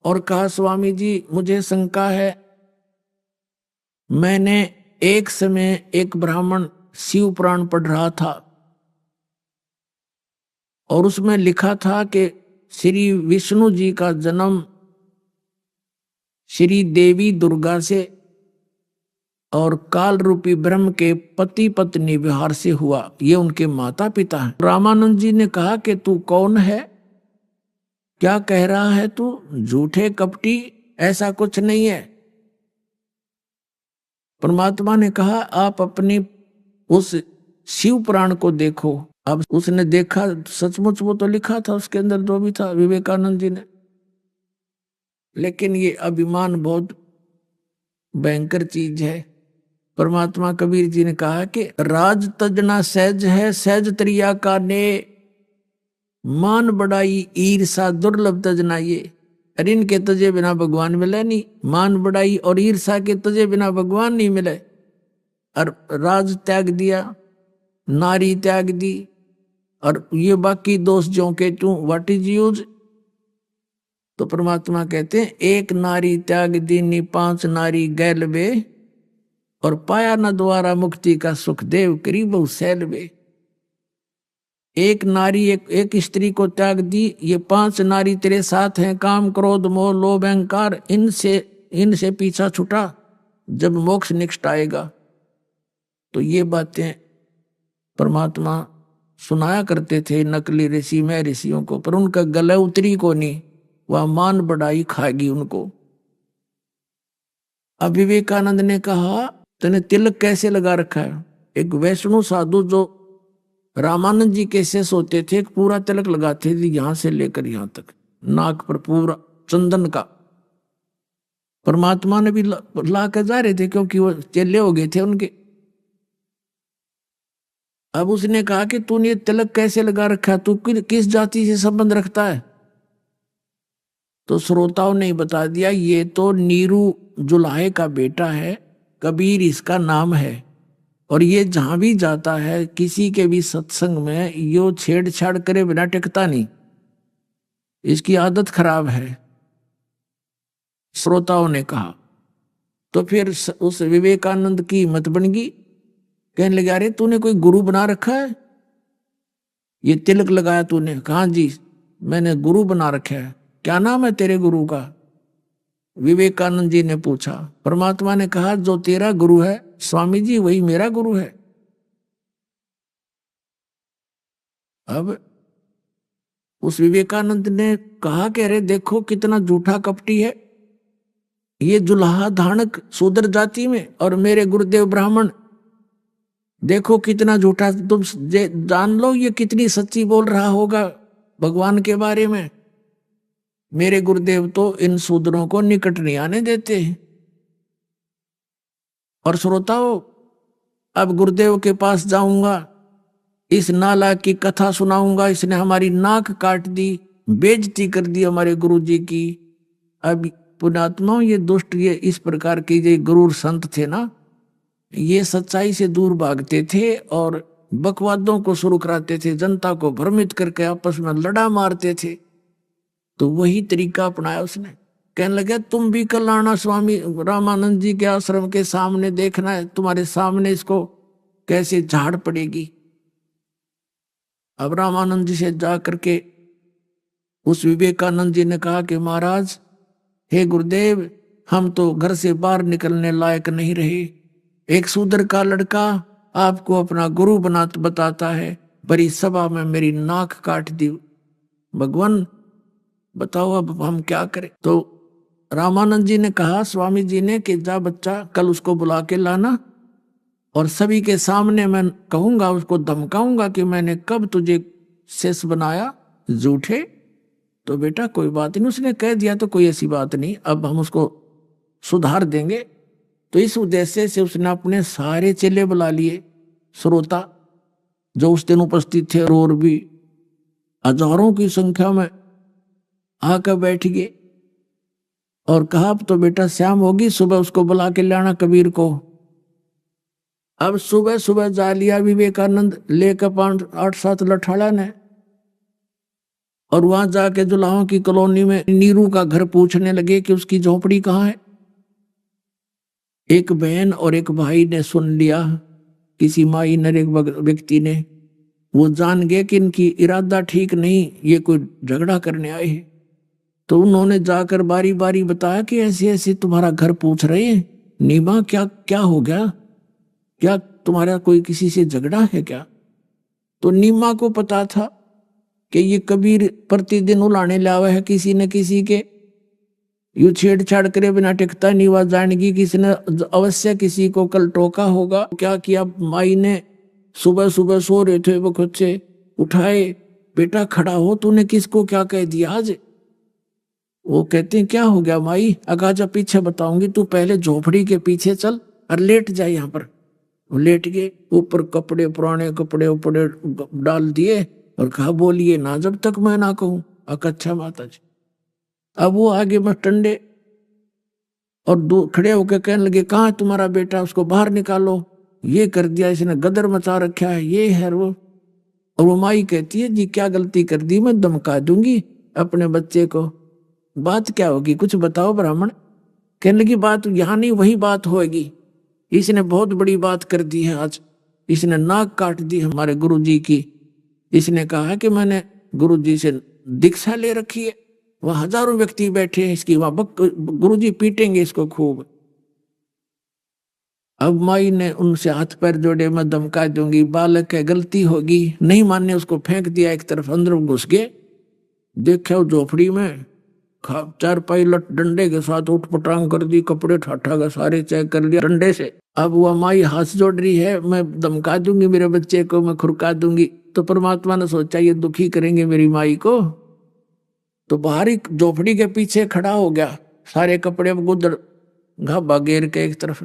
और कहा, स्वामी जी मुझे शंका है। मैंने एक समय एक ब्राह्मण शिव पुराण पढ़ रहा था और उसमें लिखा था कि श्री विष्णु जी का जन्म श्री देवी दुर्गा से और काल रूपी ब्रह्म के पति पत्नी विहार से हुआ, ये उनके माता पिता हैं। रामानंद जी ने कहा कि तू कौन है, क्या कह रहा है तू, झूठे कपटी, ऐसा कुछ नहीं है। परमात्मा ने कहा, आप अपनी उस शिव पुराण को देखो। अब उसने देखा, सचमुच वो तो लिखा था उसके अंदर जो भी था विवेकानंद जी ने। लेकिन ये अभिमान बहुत भयंकर चीज है। परमात्मा कबीर जी ने कहा कि राज तजना सहज है, सहज त्रिया का ने, मान बढ़ाई ईर्षा दुर्लभ तजना ये। अरे इनके तजे बिना भगवान मिले नहीं, मान बढ़ाई और ईर्षा के तजे बिना भगवान नहीं मिले। और राज त्याग दिया, नारी त्याग दी, और ये बाकी दोष जो के तू व्हाट इज यूज। तो परमात्मा कहते हैं, एक नारी त्याग दीनी 5 नारी गैल बे, और पाया न द्वारा मुक्ति का सुख देव करी बहु सैल बे। एक नारी एक स्त्री को त्याग दी, ये 5 नारी तेरे साथ हैं, काम क्रोध मोह लोभ अहंकार, इनसे पीछा छुटा, जब मोक्ष निष्ठ आएगा। तो ये बातें परमात्मा सुनाया करते थे नकली ऋषि में ऋषियों को, पर उनका गले उतरी को नहीं, वह मान बढ़ाई खाएगी उनको। अब विवेकानंद ने कहा, तूने तिलक कैसे लगा रखा है। एक वैष्णव साधु जो रामानंद जी कैसे सोते थे, पूरा तिलक लगाते थे यहां से लेकर यहां तक, नाक पर पूरा चंदन का। परमात्मा ने भी ला कर जा रहे थे क्योंकि वो चेले हो गए थे उनके। अब उसने कहा कि तूने ये तिलक कैसे लगा रखा है, तू किस जाति से संबंध रखता है? तो श्रोताओं ने बता दिया, ये तो नीरू जुलाहे का बेटा है, कबीर इसका नाम है, और ये जहां भी जाता है किसी के भी सत्संग में यो छेड़छाड़ करे बिना टिकता नहीं, इसकी आदत खराब है। श्रोताओं ने कहा। तो फिर उस विवेकानंद की हिम्मत बन गई, कहने लगे अरे तूने कोई गुरु बना रखा है, ये तिलक लगाया तूने? कहा जी मैंने गुरु बना रखा है। क्या नाम है तेरे गुरु का? विवेकानंद जी ने पूछा। परमात्मा ने कहा जो तेरा गुरु है स्वामी जी वही मेरा गुरु है। अब उस विवेकानंद ने कहा कि अरे देखो कितना झूठा कपटी है, ये जुल्हा धानक शूद्र जाति में और मेरे गुरुदेव ब्राह्मण, देखो कितना झूठा। तुम जान लो ये कितनी सच्ची बोल रहा होगा भगवान के बारे में। मेरे गुरुदेव तो इन शूद्रों को निकट नहीं आने देते। और श्रोताओं, अब गुरुदेव के पास जाऊंगा, इस नाला की कथा सुनाऊंगा, इसने हमारी नाक काट दी, बेइज्जती कर दी हमारे गुरु जी की। अब पुण्यात्माओं, ये दुष्ट, ये इस प्रकार के ये गुरूर संत थे ना, ये सच्चाई से दूर भागते थे और बकवादों को शुरू कराते थे, जनता को भ्रमित करके आपस में लड़ा मारते थे। तो वही तरीका अपनाया उसने। कहने लगा तुम भी कल आना स्वामी रामानंद जी के आश्रम के सामने, देखना है तुम्हारे सामने इसको कैसे झाड़ पड़ेगी। अब रामानंद जी से जा करके उस विवेकानंद जी ने कहा कि महाराज, हे गुरुदेव, हम तो घर से बाहर निकलने लायक नहीं रहे, एक शूद्र का लड़का आपको अपना गुरु बताता है, बड़ी सभा में मेरी नाक काट दी। भगवान बताओ अब हम क्या करें? तो रामानंद जी ने कहा स्वामी जी ने कि जा बच्चा, कल उसको बुला के लाना और सभी के सामने मैं कहूंगा, उसको धमकाऊंगा कि मैंने कब तुझे शेष बनाया झूठे। तो बेटा कोई बात नहीं, उसने कह दिया तो कोई ऐसी बात नहीं, अब हम उसको सुधार देंगे। तो इस उद्देश्य से उसने अपने सारे चेले बुला लिए, श्रोता जो उस दिन उपस्थित थे, और भी हजारों की संख्या में आकर बैठ गए और कहा अब तो बेटा शाम होगी, सुबह उसको बुला के लाना कबीर को। अब सुबह सुबह जा लिया विवेकानंद लेकर 5-8-7 लठाड़ा ने, और वहां जाके जुलाहों की कॉलोनी में नीरू का घर पूछने लगे कि उसकी झोपड़ी कहाँ है। एक बहन और एक भाई ने सुन लिया, किसी माई नर एक व्यक्ति ने, वो जान गए कि इनकी इरादा ठीक नहीं, ये कोई झगड़ा करने आए हैं। तो उन्होंने जाकर बारी बारी बताया कि ऐसे ऐसे तुम्हारा घर पूछ रहे हैं, नीमा क्या क्या हो गया, क्या तुम्हारा कोई किसी से झगड़ा है क्या? तो नीमा को पता था कि ये कबीर प्रतिदिन उलाने लावा है किसी न किसी के, यू छेड़छाड़ करे बिना टिकता नहीं। वह जानेगी किसी ने अवश्य किसी को कल टोका होगा। क्या किया, माई ने सुबह सुबह सो रहे थे वो खुद से उठाए, बेटा खड़ा हो, तूने किसको क्या कह दिया आज? वो कहते हैं क्या हो गया माई? अगाजा पीछे बताऊंगी, तू पहले झोपड़ी के पीछे चल और लेट जाए यहाँ पर। वो लेट गए, ऊपर कपड़े, पुराने कपड़े उपड़े डाल दिए और कहा बोलिए ना जब तक मैं ना कहूं। अच्छा माता जी। अब वो आगे में टंडे और खड़े होकर कहने लगे कहाँ तुम्हारा बेटा, उसको बाहर निकालो, ये कर दिया इसने, गदर मचा रखा है, ये है वो। और वो माई कहती है जी क्या गलती कर दी, मैं धमका दूंगी अपने बच्चे को। बात क्या होगी, कुछ बताओ ब्राह्मण। कहने लगी बात यहाँ नहीं वही बात होगी, इसने बहुत बड़ी बात कर दी है आज, इसने नाक काट दी हमारे गुरुजी की। इसने कहा कि मैंने गुरुजी से दीक्षा ले रखी है, वहां हजारों व्यक्ति बैठे हैं इसकी, वहां गुरुजी पीटेंगे इसको खूब। अब माई ने उनसे हाथ पैर जोड़े, मैं धमका दूंगी, बालक है गलती होगी, नहीं मानने उसको फेंक दिया एक तरफ, अंदर घुस गए। देखा झोपड़ी में 4 पाई लट डंडे के साथ उठ पटांग कर दी, कपड़े ठाठा का सारे चेक कर लिया डंडे से। अब वह माई हाथ जोड़ रही है, मैं धमका दूंगी मेरे बच्चे को, मैं खुरका दूंगी। तो परमात्मा ने सोचा ये दुखी करेंगे मेरी माई को, तो बाहर ही झोपड़ी के पीछे खड़ा हो गया, सारे कपड़े अब गुदड़ घाबा घेर के एक तरफ।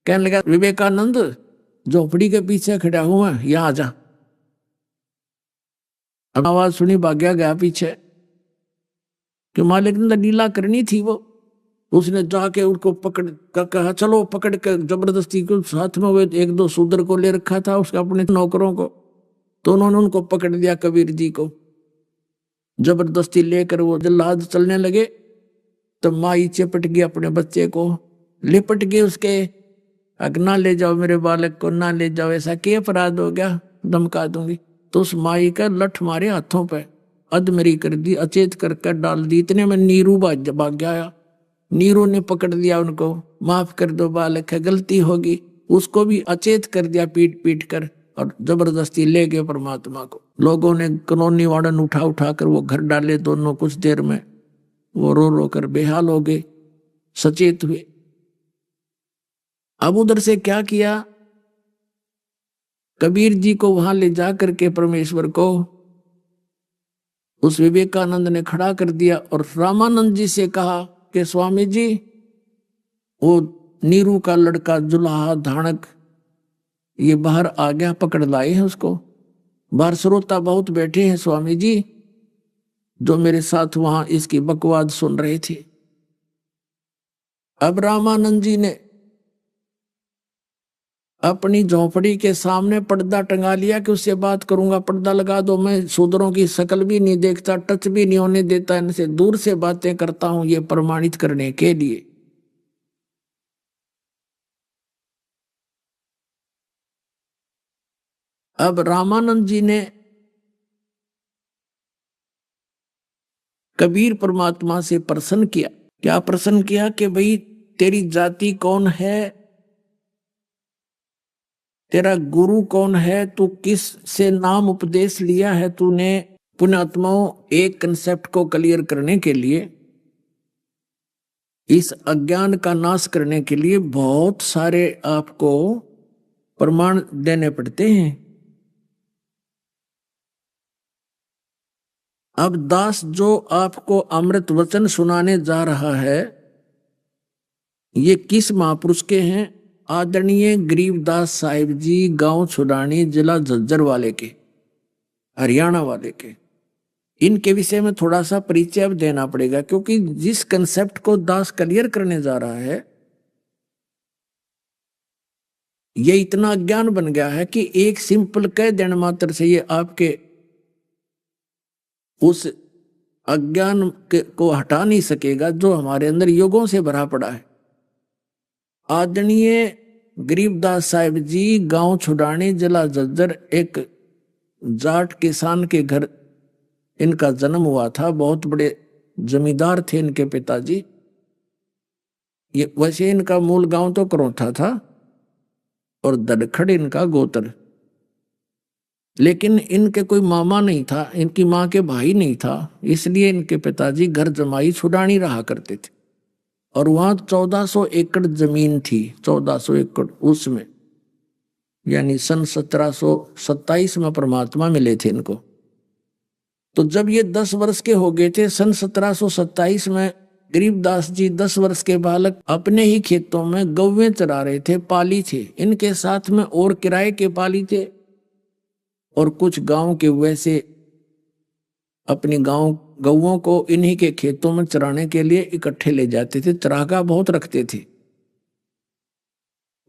कहने लगा विवेकानंद झोपड़ी के पीछे खड़ा हूं मैं, यहां आ जा। अब आवाज सुनी, भाग्या गया पीछे कि मालिक ने लीला करनी थी वो। उसने जाके उनको पकड़ कर कहा चलो, पकड़ के जबरदस्ती को, साथ में वो एक दो शूद्र को ले रखा था उसके अपने नौकरों को, तो उन्होंने उनको पकड़ दिया कबीर जी को, जबरदस्ती लेकर वो जल्लाद चलने लगे। तो माई चिपट गई अपने बच्चे को, लिपट गई उसके, ना ले जाओ मेरे बालक को, ना ले जाओ, ऐसा क्या अपराध हो गया, धमका दूंगी। तो उस माई का लठ मारे हाथों पे, अधमरी कर दी, अचेत कर डाल दी। इतने में नीरू भाग गया, नीरू ने पकड़ दिया उनको, माफ कर दो बालक है, गलती होगी। उसको भी अचेत कर दिया पीट पीट कर, और जबरदस्ती ले गए परमात्मा को। लोगों ने कनौनी वाड़न उठा उठा कर वो घर डाले दोनों, कुछ देर में वो रो रो कर बेहाल हो गए, सचेत हुए। अब उधर से क्या किया, कबीर जी को वहां ले जा करके परमेश्वर को उस विवेकानंद ने खड़ा कर दिया और रामानंद जी से कहा कि स्वामी जी वो नीरू का लड़का जुलाहा धानक ये बाहर आ गया, पकड़ लाए हैं उसको। बाहर श्रोता बहुत बैठे हैं स्वामी जी, जो मेरे साथ वहां इसकी बकवाद सुन रहे थे। अब रामानंद जी ने अपनी झोंपड़ी के सामने पर्दा टंगा लिया कि उससे बात करूंगा, पर्दा लगा दो, मैं शूद्रों की शकल भी नहीं देखता, टच भी नहीं होने देता, इनसे दूर से बातें करता हूं, ये प्रमाणित करने के लिए। अब रामानंद जी ने कबीर परमात्मा से प्रश्न किया। क्या प्रश्न किया कि भाई तेरी जाति कौन है, तेरा गुरु कौन है, तू किस से नाम उपदेश लिया है तूने। पुण्यात्माओं, एक कंसेप्ट को क्लियर करने के लिए, इस अज्ञान का नाश करने के लिए बहुत सारे आपको प्रमाण देने पड़ते हैं। अब दास जो आपको अमृत वचन सुनाने जा रहा है, ये किस महापुरुष के हैं? आदरणीय गरीबदास साहिब जी, गांव छुड़ानी, जिला झज्जर वाले के, हरियाणा वाले के। इनके विषय में थोड़ा सा परिचय अब देना पड़ेगा, क्योंकि जिस कंसेप्ट को दास क्लियर करने जा रहा है, ये इतना अज्ञान बन गया है कि एक सिंपल कह देने मात्र से ये आपके उस अज्ञान को हटा नहीं सकेगा जो हमारे अंदर युगों से भरा पड़ा है। आदरणीय गरीबदास साहिब जी, गांव छुड़ानी, जिला झज्जर, एक जाट किसान के घर इनका जन्म हुआ था। बहुत बड़े जमींदार थे इनके पिताजी। ये वैसे इनका मूल गांव तो करौथा था और दड़खड़ इनका गोत्र, लेकिन इनके कोई मामा नहीं था, इनकी माँ के भाई नहीं था, इसलिए इनके पिताजी घर जमाई छुड़ानी रहा करते थे। और वहां 1400 एकड़ जमीन थी, 1400 एकड़ उसमें, यानी सन 1727 में परमात्मा मिले थे इनको। तो जब ये 10 वर्ष के हो गए थे, सन 1727 में गरीबदास जी 10 वर्ष के बालक अपने ही खेतों में गौवें चरा रहे थे, पाली थे। इनके साथ में और किराए के पाली थे और कुछ गांव के वैसे अपनी गौओं को इन्हीं के खेतों में चराने के लिए इकट्ठे ले जाते थे। चरागा बहुत रखते थे।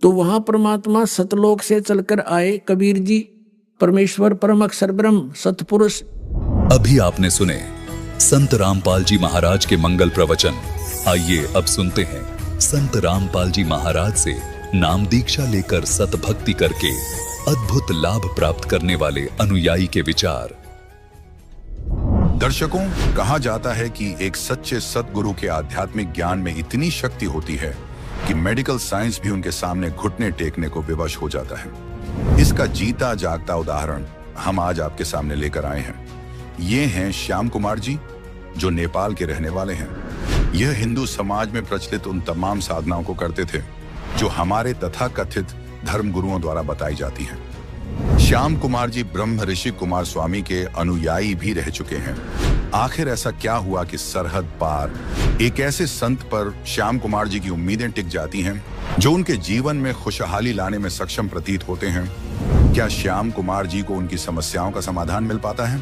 तो वहां परमात्मा सतलोक से चलकर आए कबीर जी, परमेश्वर परम अक्षर ब्रह्म सतपुरुष। अभी आपने सुने संत रामपाल जी महाराज के मंगल प्रवचन। आइए अब सुनते हैं संत रामपाल जी महाराज से नाम दीक्षा लेकर सतभक्ति करके अद्भुत लाभ प्राप्त करने वाले अनुयायी के विचार। दर्शकों, कहा जाता है कि एक सच्चे सद्गुरु के आध्यात्मिक ज्ञान में इतनी शक्ति होती है कि मेडिकल साइंस भी उनके सामने घुटने टेकने को विवश हो जाता है। इसका जीता जागता उदाहरण हम आज आपके सामने लेकर आए हैं। ये हैं श्याम कुमार जी, जो नेपाल के रहने वाले हैं। यह हिंदू समाज में प्रचलित उन तमाम साधनाओं को करते थे जो हमारे तथाकथित धर्मगुरुओं द्वारा बताई जाती हैं। श्याम कुमार जी ब्रह्म ऋषि कुमार स्वामी के अनुयायी भी रह चुके हैं। आखिर ऐसा क्या हुआ कि सरहद पार एक ऐसे संत पर श्याम कुमार जी की उम्मीदें टिक जाती हैं जो उनके जीवन में खुशहाली लाने में सक्षम प्रतीत होते हैं? क्या श्याम कुमार जी को उनकी समस्याओं का समाधान मिल पाता है?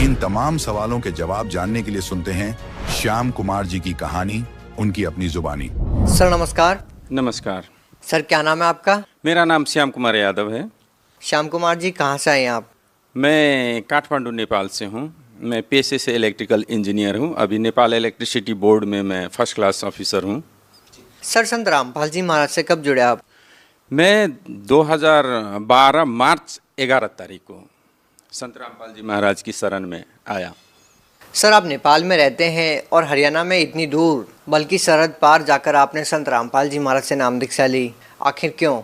इन तमाम सवालों के जवाब जानने के लिए सुनते हैं श्याम कुमार जी की कहानी, उनकी अपनी जुबानी। सर नमस्कार। नमस्कार सर, क्या नाम है आपका? मेरा नाम श्याम कुमार यादव है। श्याम कुमार जी, कहाँ से आए हैं आप? मैं काठमांडू नेपाल से हूँ। मैं पेशे से इलेक्ट्रिकल इंजीनियर हूँ। अभी नेपाल इलेक्ट्रिसिटी बोर्ड में मैं फर्स्ट क्लास ऑफिसर हूँ। सर, संत रामपाल जी महाराज से कब जुड़े आप? मैं 2012 मार्च 11 तारीख को संत रामपाल जी महाराज की शरण में आया। सर, आप नेपाल में रहते हैं और हरियाणा में इतनी दूर, बल्कि सरहद पार जाकर आपने संत रामपाल जी महाराज से नाम दीक्षा ली, आखिर क्यों?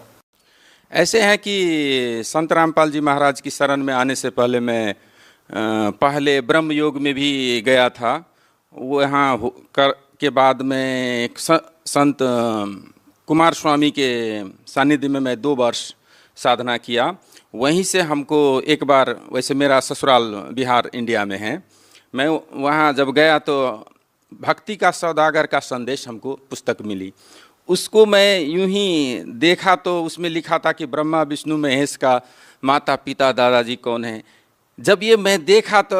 ऐसे है कि संत रामपाल जी महाराज की शरण में आने से पहले मैं पहले ब्रह्म योग में भी गया था। वो यहाँ कर के बाद में एक संत कुमार स्वामी के सानिध्य में मैं 2 वर्ष साधना किया। वहीं से हमको एक बार, वैसे मेरा ससुराल बिहार इंडिया में है, मैं वहाँ जब गया तो भक्ति का सौदागर का संदेश हमको पुस्तक मिली। उसको मैं यूं ही देखा तो उसमें लिखा था कि ब्रह्मा विष्णु महेश का माता पिता दादाजी कौन है। जब ये मैं देखा तो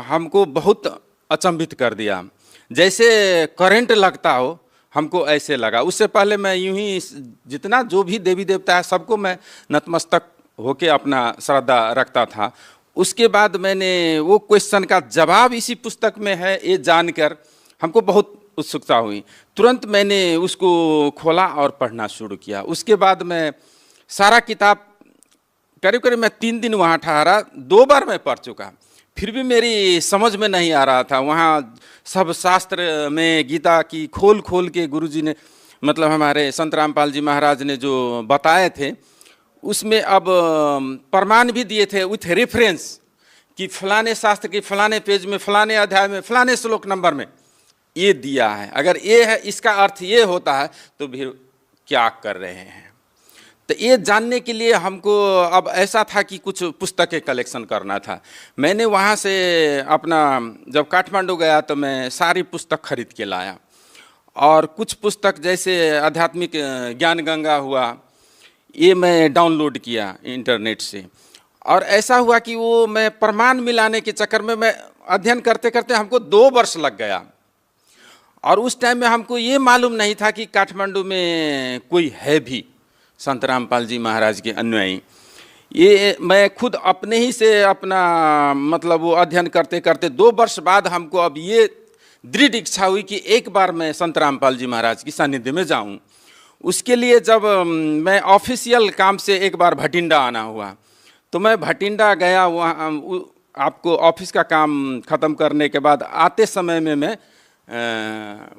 हमको बहुत अचंभित कर दिया, जैसे करंट लगता हो, हमको ऐसे लगा। उससे पहले मैं यूं ही जितना जो भी देवी देवता है सबको मैं नतमस्तक होके अपना श्रद्धा रखता था। उसके बाद मैंने वो क्वेश्चन का जवाब इसी पुस्तक में है ये जानकर हमको बहुत उत्सुकता हुई। तुरंत मैंने उसको खोला और पढ़ना शुरू किया। उसके बाद मैं सारा किताब करीब करीब मैं 3 दिन वहाँ ठहरा, 2 बार मैं पढ़ चुका, फिर भी मेरी समझ में नहीं आ रहा था। वहाँ सब शास्त्र में गीता की खोल खोल के गुरुजी ने, मतलब हमारे संत रामपाल जी महाराज ने जो बताए थे, उसमें अब प्रमाण भी दिए थे विथ रेफरेंस कि फलाने शास्त्र के फलाने पेज में फलाने अध्याय में फलाने श्लोक नंबर में ये दिया है। अगर ये है, इसका अर्थ ये होता है, तो फिर क्या कर रहे हैं? तो ये जानने के लिए हमको अब ऐसा था कि कुछ पुस्तकें कलेक्शन करना था। मैंने वहाँ से अपना जब काठमांडू गया तो मैं सारी पुस्तक खरीद के लाया, और कुछ पुस्तक जैसे आध्यात्मिक ज्ञान गंगा हुआ, ये मैं डाउनलोड किया इंटरनेट से। और ऐसा हुआ कि वो मैं प्रमाण मिलाने के चक्कर में मैं अध्ययन करते करते हमको 2 वर्ष लग गया। और उस टाइम में हमको ये मालूम नहीं था कि काठमांडू में कोई है भी संत रामपाल जी महाराज के अनुयायी। ये मैं खुद अपने ही से अपना मतलब वो अध्ययन करते करते 2 वर्ष बाद हमको अब ये दृढ़ इच्छा हुई कि एक बार मैं संत रामपाल जी महाराज की सानिध्य में जाऊं। उसके लिए जब मैं ऑफिशियल काम से एक बार भटिंडा आना हुआ, तो मैं भटिंडा गया। वहाँ आपको ऑफिस का काम ख़त्म करने के बाद आते समय में मैं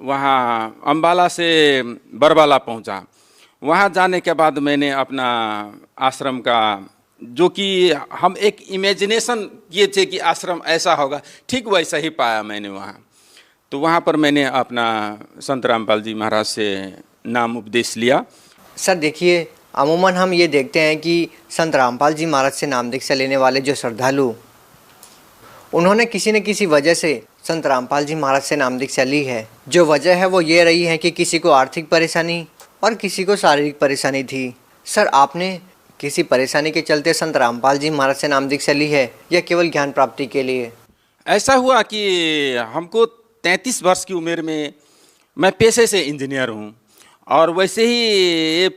वहाँ अम्बाला से बरवाला पहुँचा। वहाँ जाने के बाद मैंने अपना आश्रम का, जो कि हम एक इमेजिनेशन किए थे कि आश्रम ऐसा होगा, ठीक वैसा ही पाया मैंने वहाँ। तो वहाँ पर मैंने अपना संत रामपाल जी महाराज से नाम उपदेश लिया। सर देखिए, अमूमन हम ये देखते हैं कि संत रामपाल जी महाराज से नाम दीक्षा लेने वाले जो श्रद्धालु, उन्होंने किसी न किसी वजह से संत रामपाल जी महाराज से नाम दीक्षा ली है। जो वजह है वो ये रही है कि किसी को आर्थिक परेशानी और किसी को शारीरिक परेशानी थी। सर, आपने किसी परेशानी के चलते संत रामपाल जी महाराज से नाम दीक्षा ली है या केवल ज्ञान प्राप्ति के लिए? ऐसा हुआ कि हमको 33 वर्ष की उम्र में, मैं पेशे से इंजीनियर हूँ, और वैसे ही ये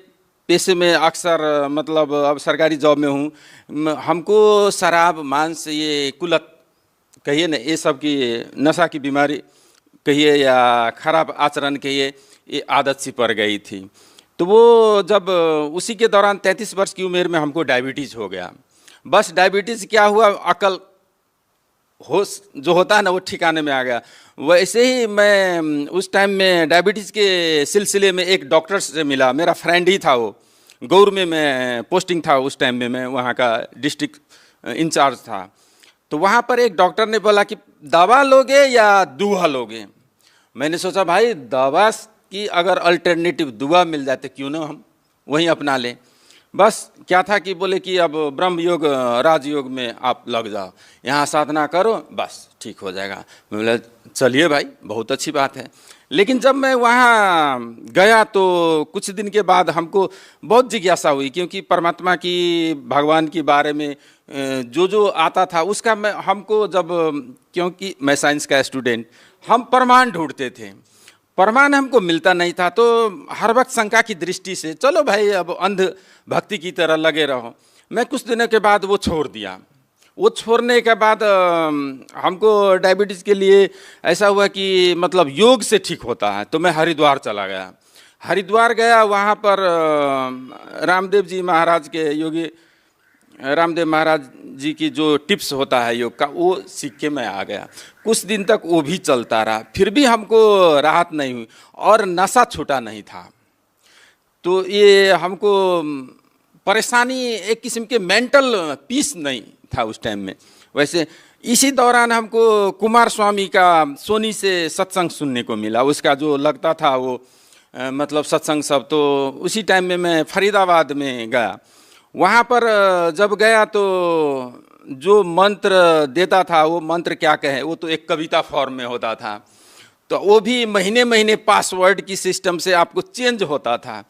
पेशे में अक्सर मतलब अब सरकारी जॉब में हूँ। हमको शराब, मांस, ये कुलत कहिए ना, ये सब की नशा की बीमारी कहिए या खराब आचरण कहिए, ये आदत सी पड़ गई थी। तो वो जब उसी के दौरान 33 वर्ष की उम्र में हमको डायबिटीज़ हो गया। बस डायबिटीज़ क्या हुआ, अकल होश जो होता है ना वो ठिकाने में आ गया। वैसे ही मैं उस टाइम में डायबिटीज़ के सिलसिले में एक डॉक्टर से मिला, मेरा फ्रेंड ही था वो। गौर में मैं पोस्टिंग था उस टाइम में, मैं वहाँ का डिस्ट्रिक्ट इंचार्ज था। तो वहाँ पर एक डॉक्टर ने बोला कि दवा लोगे या दूहा लोगे? मैंने सोचा भाई दवा कि अगर अल्टरनेटिव दुआ मिल जाए तो क्यों ना हम वहीं अपना लें। बस क्या था कि बोले कि अब ब्रह्म योग राजयोग में आप लग जाओ, यहाँ साधना करो, बस ठीक हो जाएगा। मैं बोला चलिए भाई, बहुत अच्छी बात है। लेकिन जब मैं वहाँ गया तो कुछ दिन के बाद हमको बहुत जिज्ञासा हुई, क्योंकि परमात्मा की, भगवान के बारे में जो आता था उसका हमको जब, क्योंकि मैं साइंस का स्टूडेंट, हम प्रमाण ढूंढते थे, प्रमाण हमको मिलता नहीं था। तो हर वक्त शंका की दृष्टि से चलो भाई अब अंध भक्ति की तरह लगे रहो। मैं कुछ दिनों के बाद वो छोड़ दिया। वो छोड़ने के बाद हमको डायबिटीज़ के लिए ऐसा हुआ कि मतलब योग से ठीक होता है, तो मैं हरिद्वार चला गया। हरिद्वार गया, वहाँ पर रामदेव जी महाराज के, योगी रामदेव महाराज जी की जो टिप्स होता है योग का, वो सीख के मैं आ गया। कुछ दिन तक वो भी चलता रहा, फिर भी हमको राहत नहीं हुई और नशा छूटा नहीं था। तो ये हमको परेशानी, एक किस्म के मेंटल पीस नहीं था उस टाइम में। वैसे इसी दौरान हमको कुमार स्वामी का सोनी से सत्संग सुनने को मिला। उसका जो लगता था वो मतलब सत्संग सब, तो उसी टाइम में मैं फरीदाबाद में गया। वहाँ पर जब गया तो जो मंत्र देता था, वो मंत्र क्या कहे, वो तो एक कविता फॉर्म में होता था, तो वो भी महीने महीने पासवर्ड की सिस्टम से आपको चेंज होता था।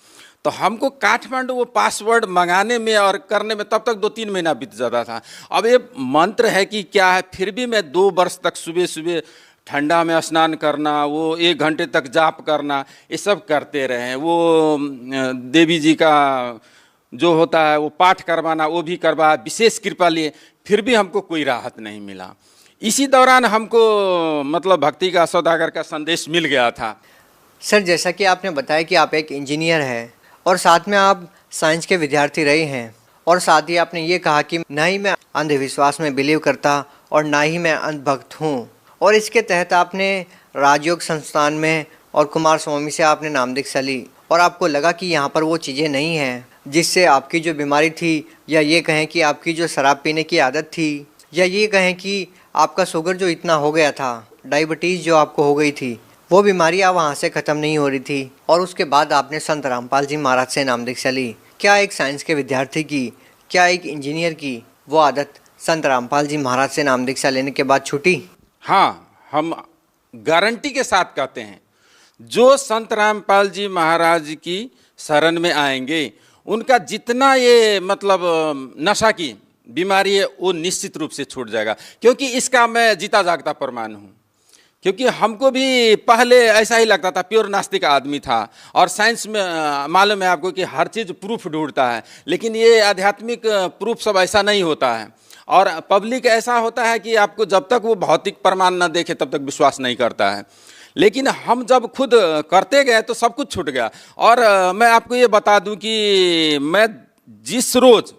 तो हमको काठमांडू वो पासवर्ड मंगाने में और करने में तब तक 2-3 महीना बीत जाता था। अब ये मंत्र है कि क्या है, फिर भी मैं 2 वर्ष तक सुबह सुबह ठंडा में स्नान करना, वो 1 घंटे तक जाप करना, ये सब करते रहे। वो देवी जी का जो होता है वो पाठ करवाना, वो भी करवाया, विशेष कृपा लिए, फिर भी हमको कोई राहत नहीं मिला। इसी दौरान हमको मतलब भक्ति का सौदागर का संदेश मिल गया था। सर, जैसा कि आपने बताया कि आप एक इंजीनियर हैं और साथ में आप साइंस के विद्यार्थी रहे हैं, और साथ ही आपने ये कहा कि ना ही मैं अंधविश्वास में बिलीव करता और ना ही मैं अंधभक्त हूँ, और इसके तहत आपने राजयोग संस्थान में और कुमार स्वामी से आपने नाम दीक्षा ली, और आपको लगा कि यहाँ पर वो चीज़ें नहीं हैं जिससे आपकी जो बीमारी थी, या ये कहें कि आपकी जो शराब पीने की आदत थी, या ये कहें कि आपका शुगर जो इतना हो गया था, डायबिटीज़ जो आपको हो गई थी, वो बीमारी अब वहाँ से ख़त्म नहीं हो रही थी। और उसके बाद आपने संत रामपाल जी महाराज से नाम दीक्षा ली। क्या एक साइंस के विद्यार्थी की, क्या एक इंजीनियर की वो आदत संत रामपाल जी महाराज से नाम दीक्षा लेने के बाद छूटी? हाँ, हम गारंटी के साथ कहते हैं, जो संत रामपाल जी महाराज की शरण में आएंगे, उनका जितना ये मतलब नशा की बीमारी है वो निश्चित रूप से छूट जाएगा। क्योंकि इसका मैं जीता जागता प्रमाण हूँ। क्योंकि हमको भी पहले ऐसा ही लगता था, प्योर नास्तिक आदमी था, और साइंस में मालूम है आपको कि हर चीज़ प्रूफ ढूंढता है, लेकिन ये आध्यात्मिक प्रूफ सब ऐसा नहीं होता है। और पब्लिक ऐसा होता है कि आपको जब तक वो भौतिक प्रमाण न देखे तब तक विश्वास नहीं करता है। लेकिन हम जब खुद करते गए तो सब कुछ छूट गया। और मैं आपको ये बता दूं कि मैं जिस रोज़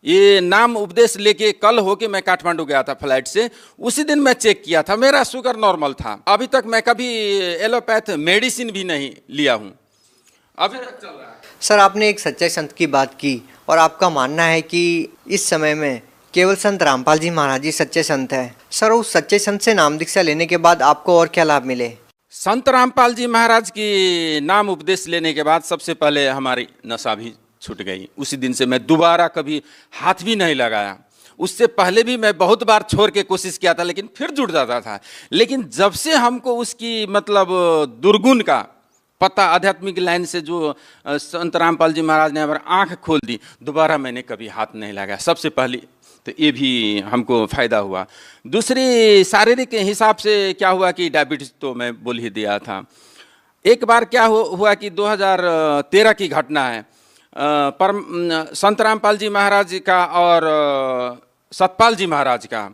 ये नाम उपदेश लेके कल होके मैं काठमांडू गया था फ्लाइट से, उसी दिन मैं चेक किया था, मेरा शुगर नॉर्मल था। अभी तक मैं कभी एलोपैथ मेडिसिन भी नहीं लिया हूँ, अभी तक चल रहा है। सर, आपने एक सच्चे संत की बात की, और आपका मानना है कि इस समय में केवल संत रामपाल जी महाराज ही सच्चे संत हैं। सर, उस सच्चे संत से नाम दीक्षा लेने के बाद आपको और क्या लाभ मिले? संत रामपाल जी महाराज की नाम उपदेश लेने के बाद सबसे पहले हमारी नशा भी छूट गई। उसी दिन से मैं दोबारा कभी हाथ भी नहीं लगाया। उससे पहले भी मैं बहुत बार छोड़ के कोशिश किया था, लेकिन फिर जुड़ जाता था। लेकिन जब से हमको उसकी मतलब दुर्गुण का पता, आध्यात्मिक लाइन से जो संत रामपाल जी महाराज ने हमारी आँख खोल दी, दोबारा मैंने कभी हाथ नहीं लगाया। सबसे पहले तो ये भी हमको फ़ायदा हुआ। दूसरी शारीरिक हिसाब से क्या हुआ कि डायबिटीज़ तो मैं बोल ही दिया था। एक बार क्या हुआ कि 2013 की घटना है। संत रामपाल जी महाराज का और सतपाल जी महाराज का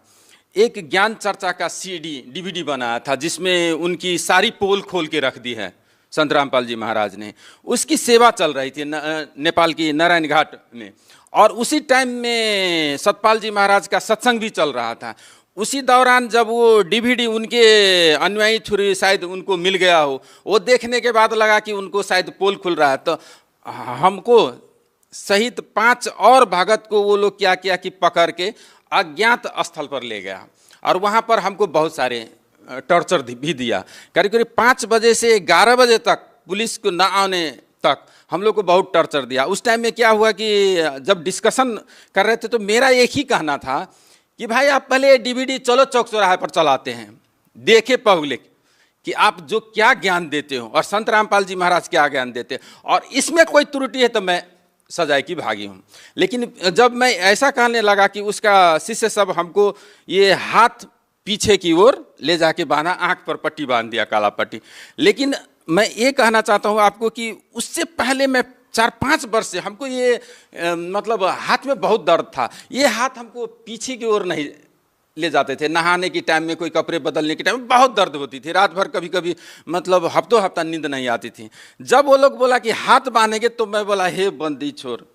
एक ज्ञान चर्चा का DVD बनाया था, जिसमें उनकी सारी पोल खोल के रख दी है संत रामपाल जी महाराज ने। उसकी सेवा चल रही थी नेपाल की नारायण घाट में, और उसी टाइम में सतपाल जी महाराज का सत्संग भी चल रहा था। उसी दौरान जब वो DVD उनके अनुयायी थ्रू शायद उनको मिल गया हो, वो देखने के बाद लगा कि उनको शायद पोल खुल रहा है, तो हमको सहित 5 और भगत को वो लोग क्या किया कि पकड़ के अज्ञात स्थल पर ले गया, और वहाँ पर हमको बहुत सारे टॉर्चर भी दिया। करीब करीब 5 बजे से 11 बजे तक पुलिस को न आने तक हम लोग को बहुत टॉर्चर दिया। उस टाइम में क्या हुआ कि जब डिस्कशन कर रहे थे तो मेरा एक ही कहना था कि भाई आप पहले DVD चलो चौक चौराहे पर चलाते हैं, देखे पब्लिक कि आप जो क्या ज्ञान देते हो और संत रामपाल जी महाराज क्या ज्ञान देते हैं, और इसमें कोई त्रुटि है तो मैं सजाए की भागी हूँ। लेकिन जब मैं ऐसा कहने लगा कि उसका शिष्य सब हमको ये हाथ पीछे की ओर ले जाके बांधा, आँख पर पट्टी बांध दिया, काला पट्टी। लेकिन मैं ये कहना चाहता हूँ आपको कि उससे पहले मैं 4-5 वर्ष से हमको ये मतलब हाथ में बहुत दर्द था। ये हाथ हमको पीछे की ओर नहीं ले जाते थे। नहाने के टाइम में, कोई कपड़े बदलने के टाइम में बहुत दर्द होती थी। रात भर कभी कभी मतलब हफ्तों हफ्ता नींद नहीं आती थी। जब वो लोग बोला कि हाथ बांधेंगे तो मैं बोला हे बंदी छोर,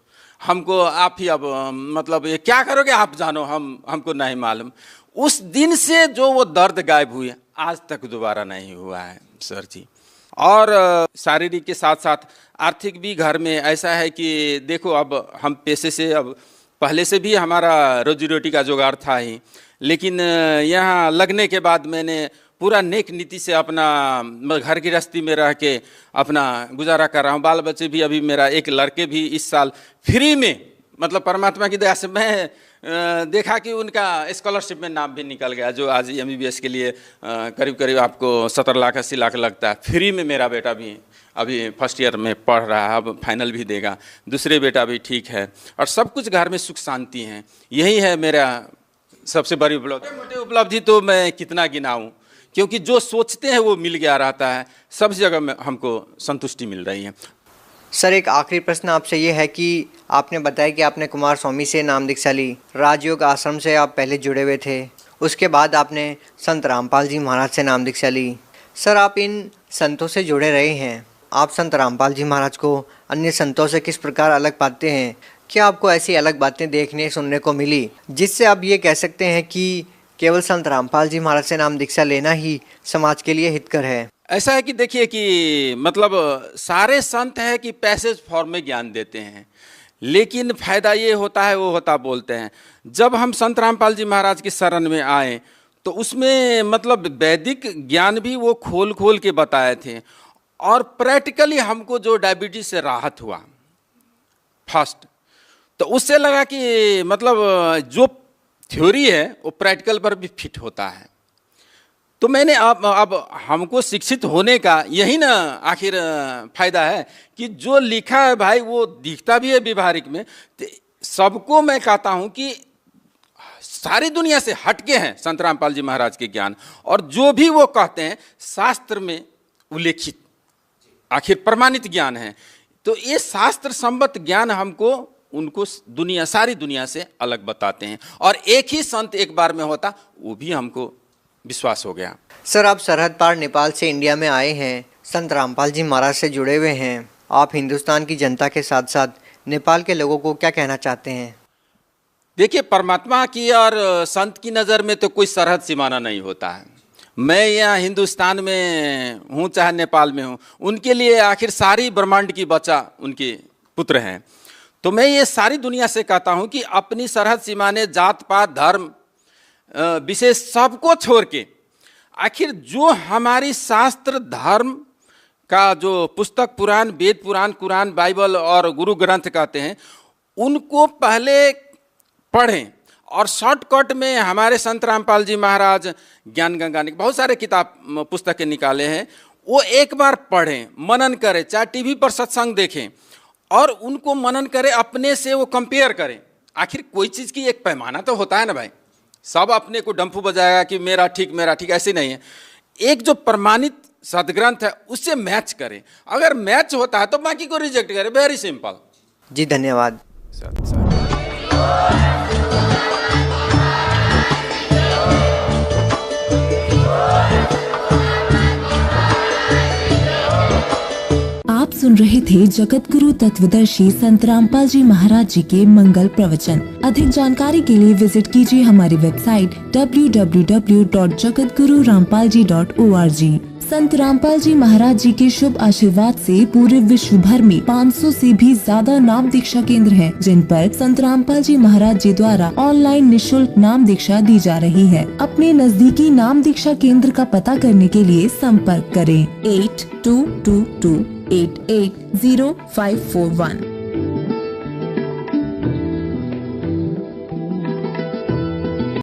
हमको आप ही अब मतलब ये क्या करोगे आप जानो, हमको नहीं मालूम। उस दिन से जो वो दर्द गायब हुई आज तक दोबारा नहीं हुआ है सर जी। और शारीरिक के साथ साथ आर्थिक भी घर में ऐसा है कि देखो अब हम पेशे से, अब पहले से भी हमारा रोजी रोटी का जुगाड़ था ही, लेकिन यहाँ लगने के बाद मैंने पूरा नेक नीति से अपना घर गृहस्थी में रह के अपना गुजारा कर रहा हूँ। बाल बच्चे भी, अभी मेरा एक लड़के भी इस साल फ्री में, मतलब परमात्मा की दया से मैं देखा कि उनका स्कॉलरशिप में नाम भी निकल गया, जो आज MBBS के लिए करीब करीब आपको 17 लाख 80 लाख लगता है। फ्री में मेरा बेटा भी अभी फर्स्ट ईयर में पढ़ रहा है, अब फाइनल भी देगा। दूसरे बेटा भी ठीक है, और सब कुछ घर में सुख शांति है। यही है मेरा सबसे बड़ी उपलब्धि। मोटे उपलब्धि तो मैं कितना गिनाऊँ, क्योंकि जो सोचते हैं वो मिल गया रहता है। सब जगह में हमको संतुष्टि मिल रही है। सर, एक आखिरी प्रश्न आपसे ये है कि आपने बताया कि आपने कुमार स्वामी से नाम दीक्षा ली, राजयोग आश्रम से आप पहले जुड़े हुए थे, उसके बाद आपने संत रामपाल जी महाराज से नाम दीक्षा ली। सर, आप इन संतों से जुड़े रहे हैं, आप संत रामपाल जी महाराज को अन्य संतों से किस प्रकार अलग पाते हैं? क्या आपको ऐसी अलग बातें देखने सुनने को मिली जिससे आप ये कह सकते हैं कि केवल संत रामपाल जी महाराज से नाम दीक्षा लेना ही समाज के लिए हितकर है? ऐसा है कि देखिए कि मतलब सारे संत हैं कि पैसेज फॉर्म में ज्ञान देते हैं, लेकिन फायदा ये होता है वो होता बोलते हैं। जब हम संत रामपाल जी महाराज की शरण में आए तो उसमें मतलब वैदिक ज्ञान भी वो खोल खोल के बताए थे, और प्रैक्टिकली हमको जो डायबिटीज से राहत हुआ फर्स्ट, तो उससे लगा कि मतलब जो थ्योरी है वो प्रैक्टिकल पर भी फिट होता है। तो मैंने अब हमको शिक्षित होने का यही ना आखिर फायदा है कि जो लिखा है भाई वो दिखता भी है व्यवहारिक में। तो सबको मैं कहता हूँ कि सारी दुनिया से हटके हैं संत रामपाल जी महाराज के ज्ञान, और जो भी वो कहते हैं शास्त्र में उल्लेखित आखिर प्रमाणित ज्ञान है। तो ये शास्त्र संबद्ध ज्ञान हमको उनको दुनिया, सारी दुनिया से अलग बताते हैं, और एक ही संत एक बार में होता, वो भी हमको विश्वास हो गया। सर, आप सरहद पार नेपाल से इंडिया में आए हैं, संत रामपाल जी महाराज से जुड़े हुए हैं, आप हिंदुस्तान की जनता के साथ साथ नेपाल के लोगों को क्या कहना चाहते हैं? देखिए, परमात्मा की और संत की नज़र में तो कोई सरहद सीमाना नहीं होता है। मैं यहाँ हिंदुस्तान में हूँ चाहे नेपाल में हूँ, उनके लिए आखिर सारी ब्रह्मांड की बच्चा उनके पुत्र हैं। तो मैं ये सारी दुनिया से कहता हूँ कि अपनी सरहद सीमाने, जात पात धर्म विशेष सबको छोड़ के आखिर जो हमारी शास्त्र धर्म का जो पुस्तक, पुराण, वेद पुराण, कुरान, बाइबल और गुरु ग्रंथ कहते हैं, उनको पहले पढ़ें। और शॉर्टकट में हमारे संत रामपाल जी महाराज ज्ञान गंगा ने बहुत सारे किताब पुस्तकें निकाले हैं, वो एक बार पढ़ें, मनन करें, चाहे टीवी पर सत्संग देखें और उनको मनन करें, अपने से वो कंपेयर करें। आखिर कोई चीज़ की एक पैमाना तो होता है ना भाई, सब अपने को डंफू बजाएगा कि मेरा ठीक, ऐसे नहीं है। एक जो प्रमाणित सदग्रंथ है उससे मैच करें, अगर मैच होता है तो बाकी को रिजेक्ट करें, वेरी सिंपल। जी धन्यवाद। आप सुन रहे थे जगत गुरु तत्वदर्शी संत रामपाल जी महाराज जी के मंगल प्रवचन। अधिक जानकारी के लिए विजिट कीजिए हमारी वेबसाइट www.jagatgururampalji.org। संत रामपाल जी महाराज जी के शुभ आशीर्वाद से पूरे विश्व भर में 500 से भी ज्यादा नाम दीक्षा केंद्र हैं, जिन पर संत रामपाल जी महाराज जी द्वारा ऑनलाइन निशुल्क नाम दीक्षा दी जा रही है। अपने नजदीकी नाम दीक्षा केंद्र का पता करने के लिए संपर्क करें 8222880541।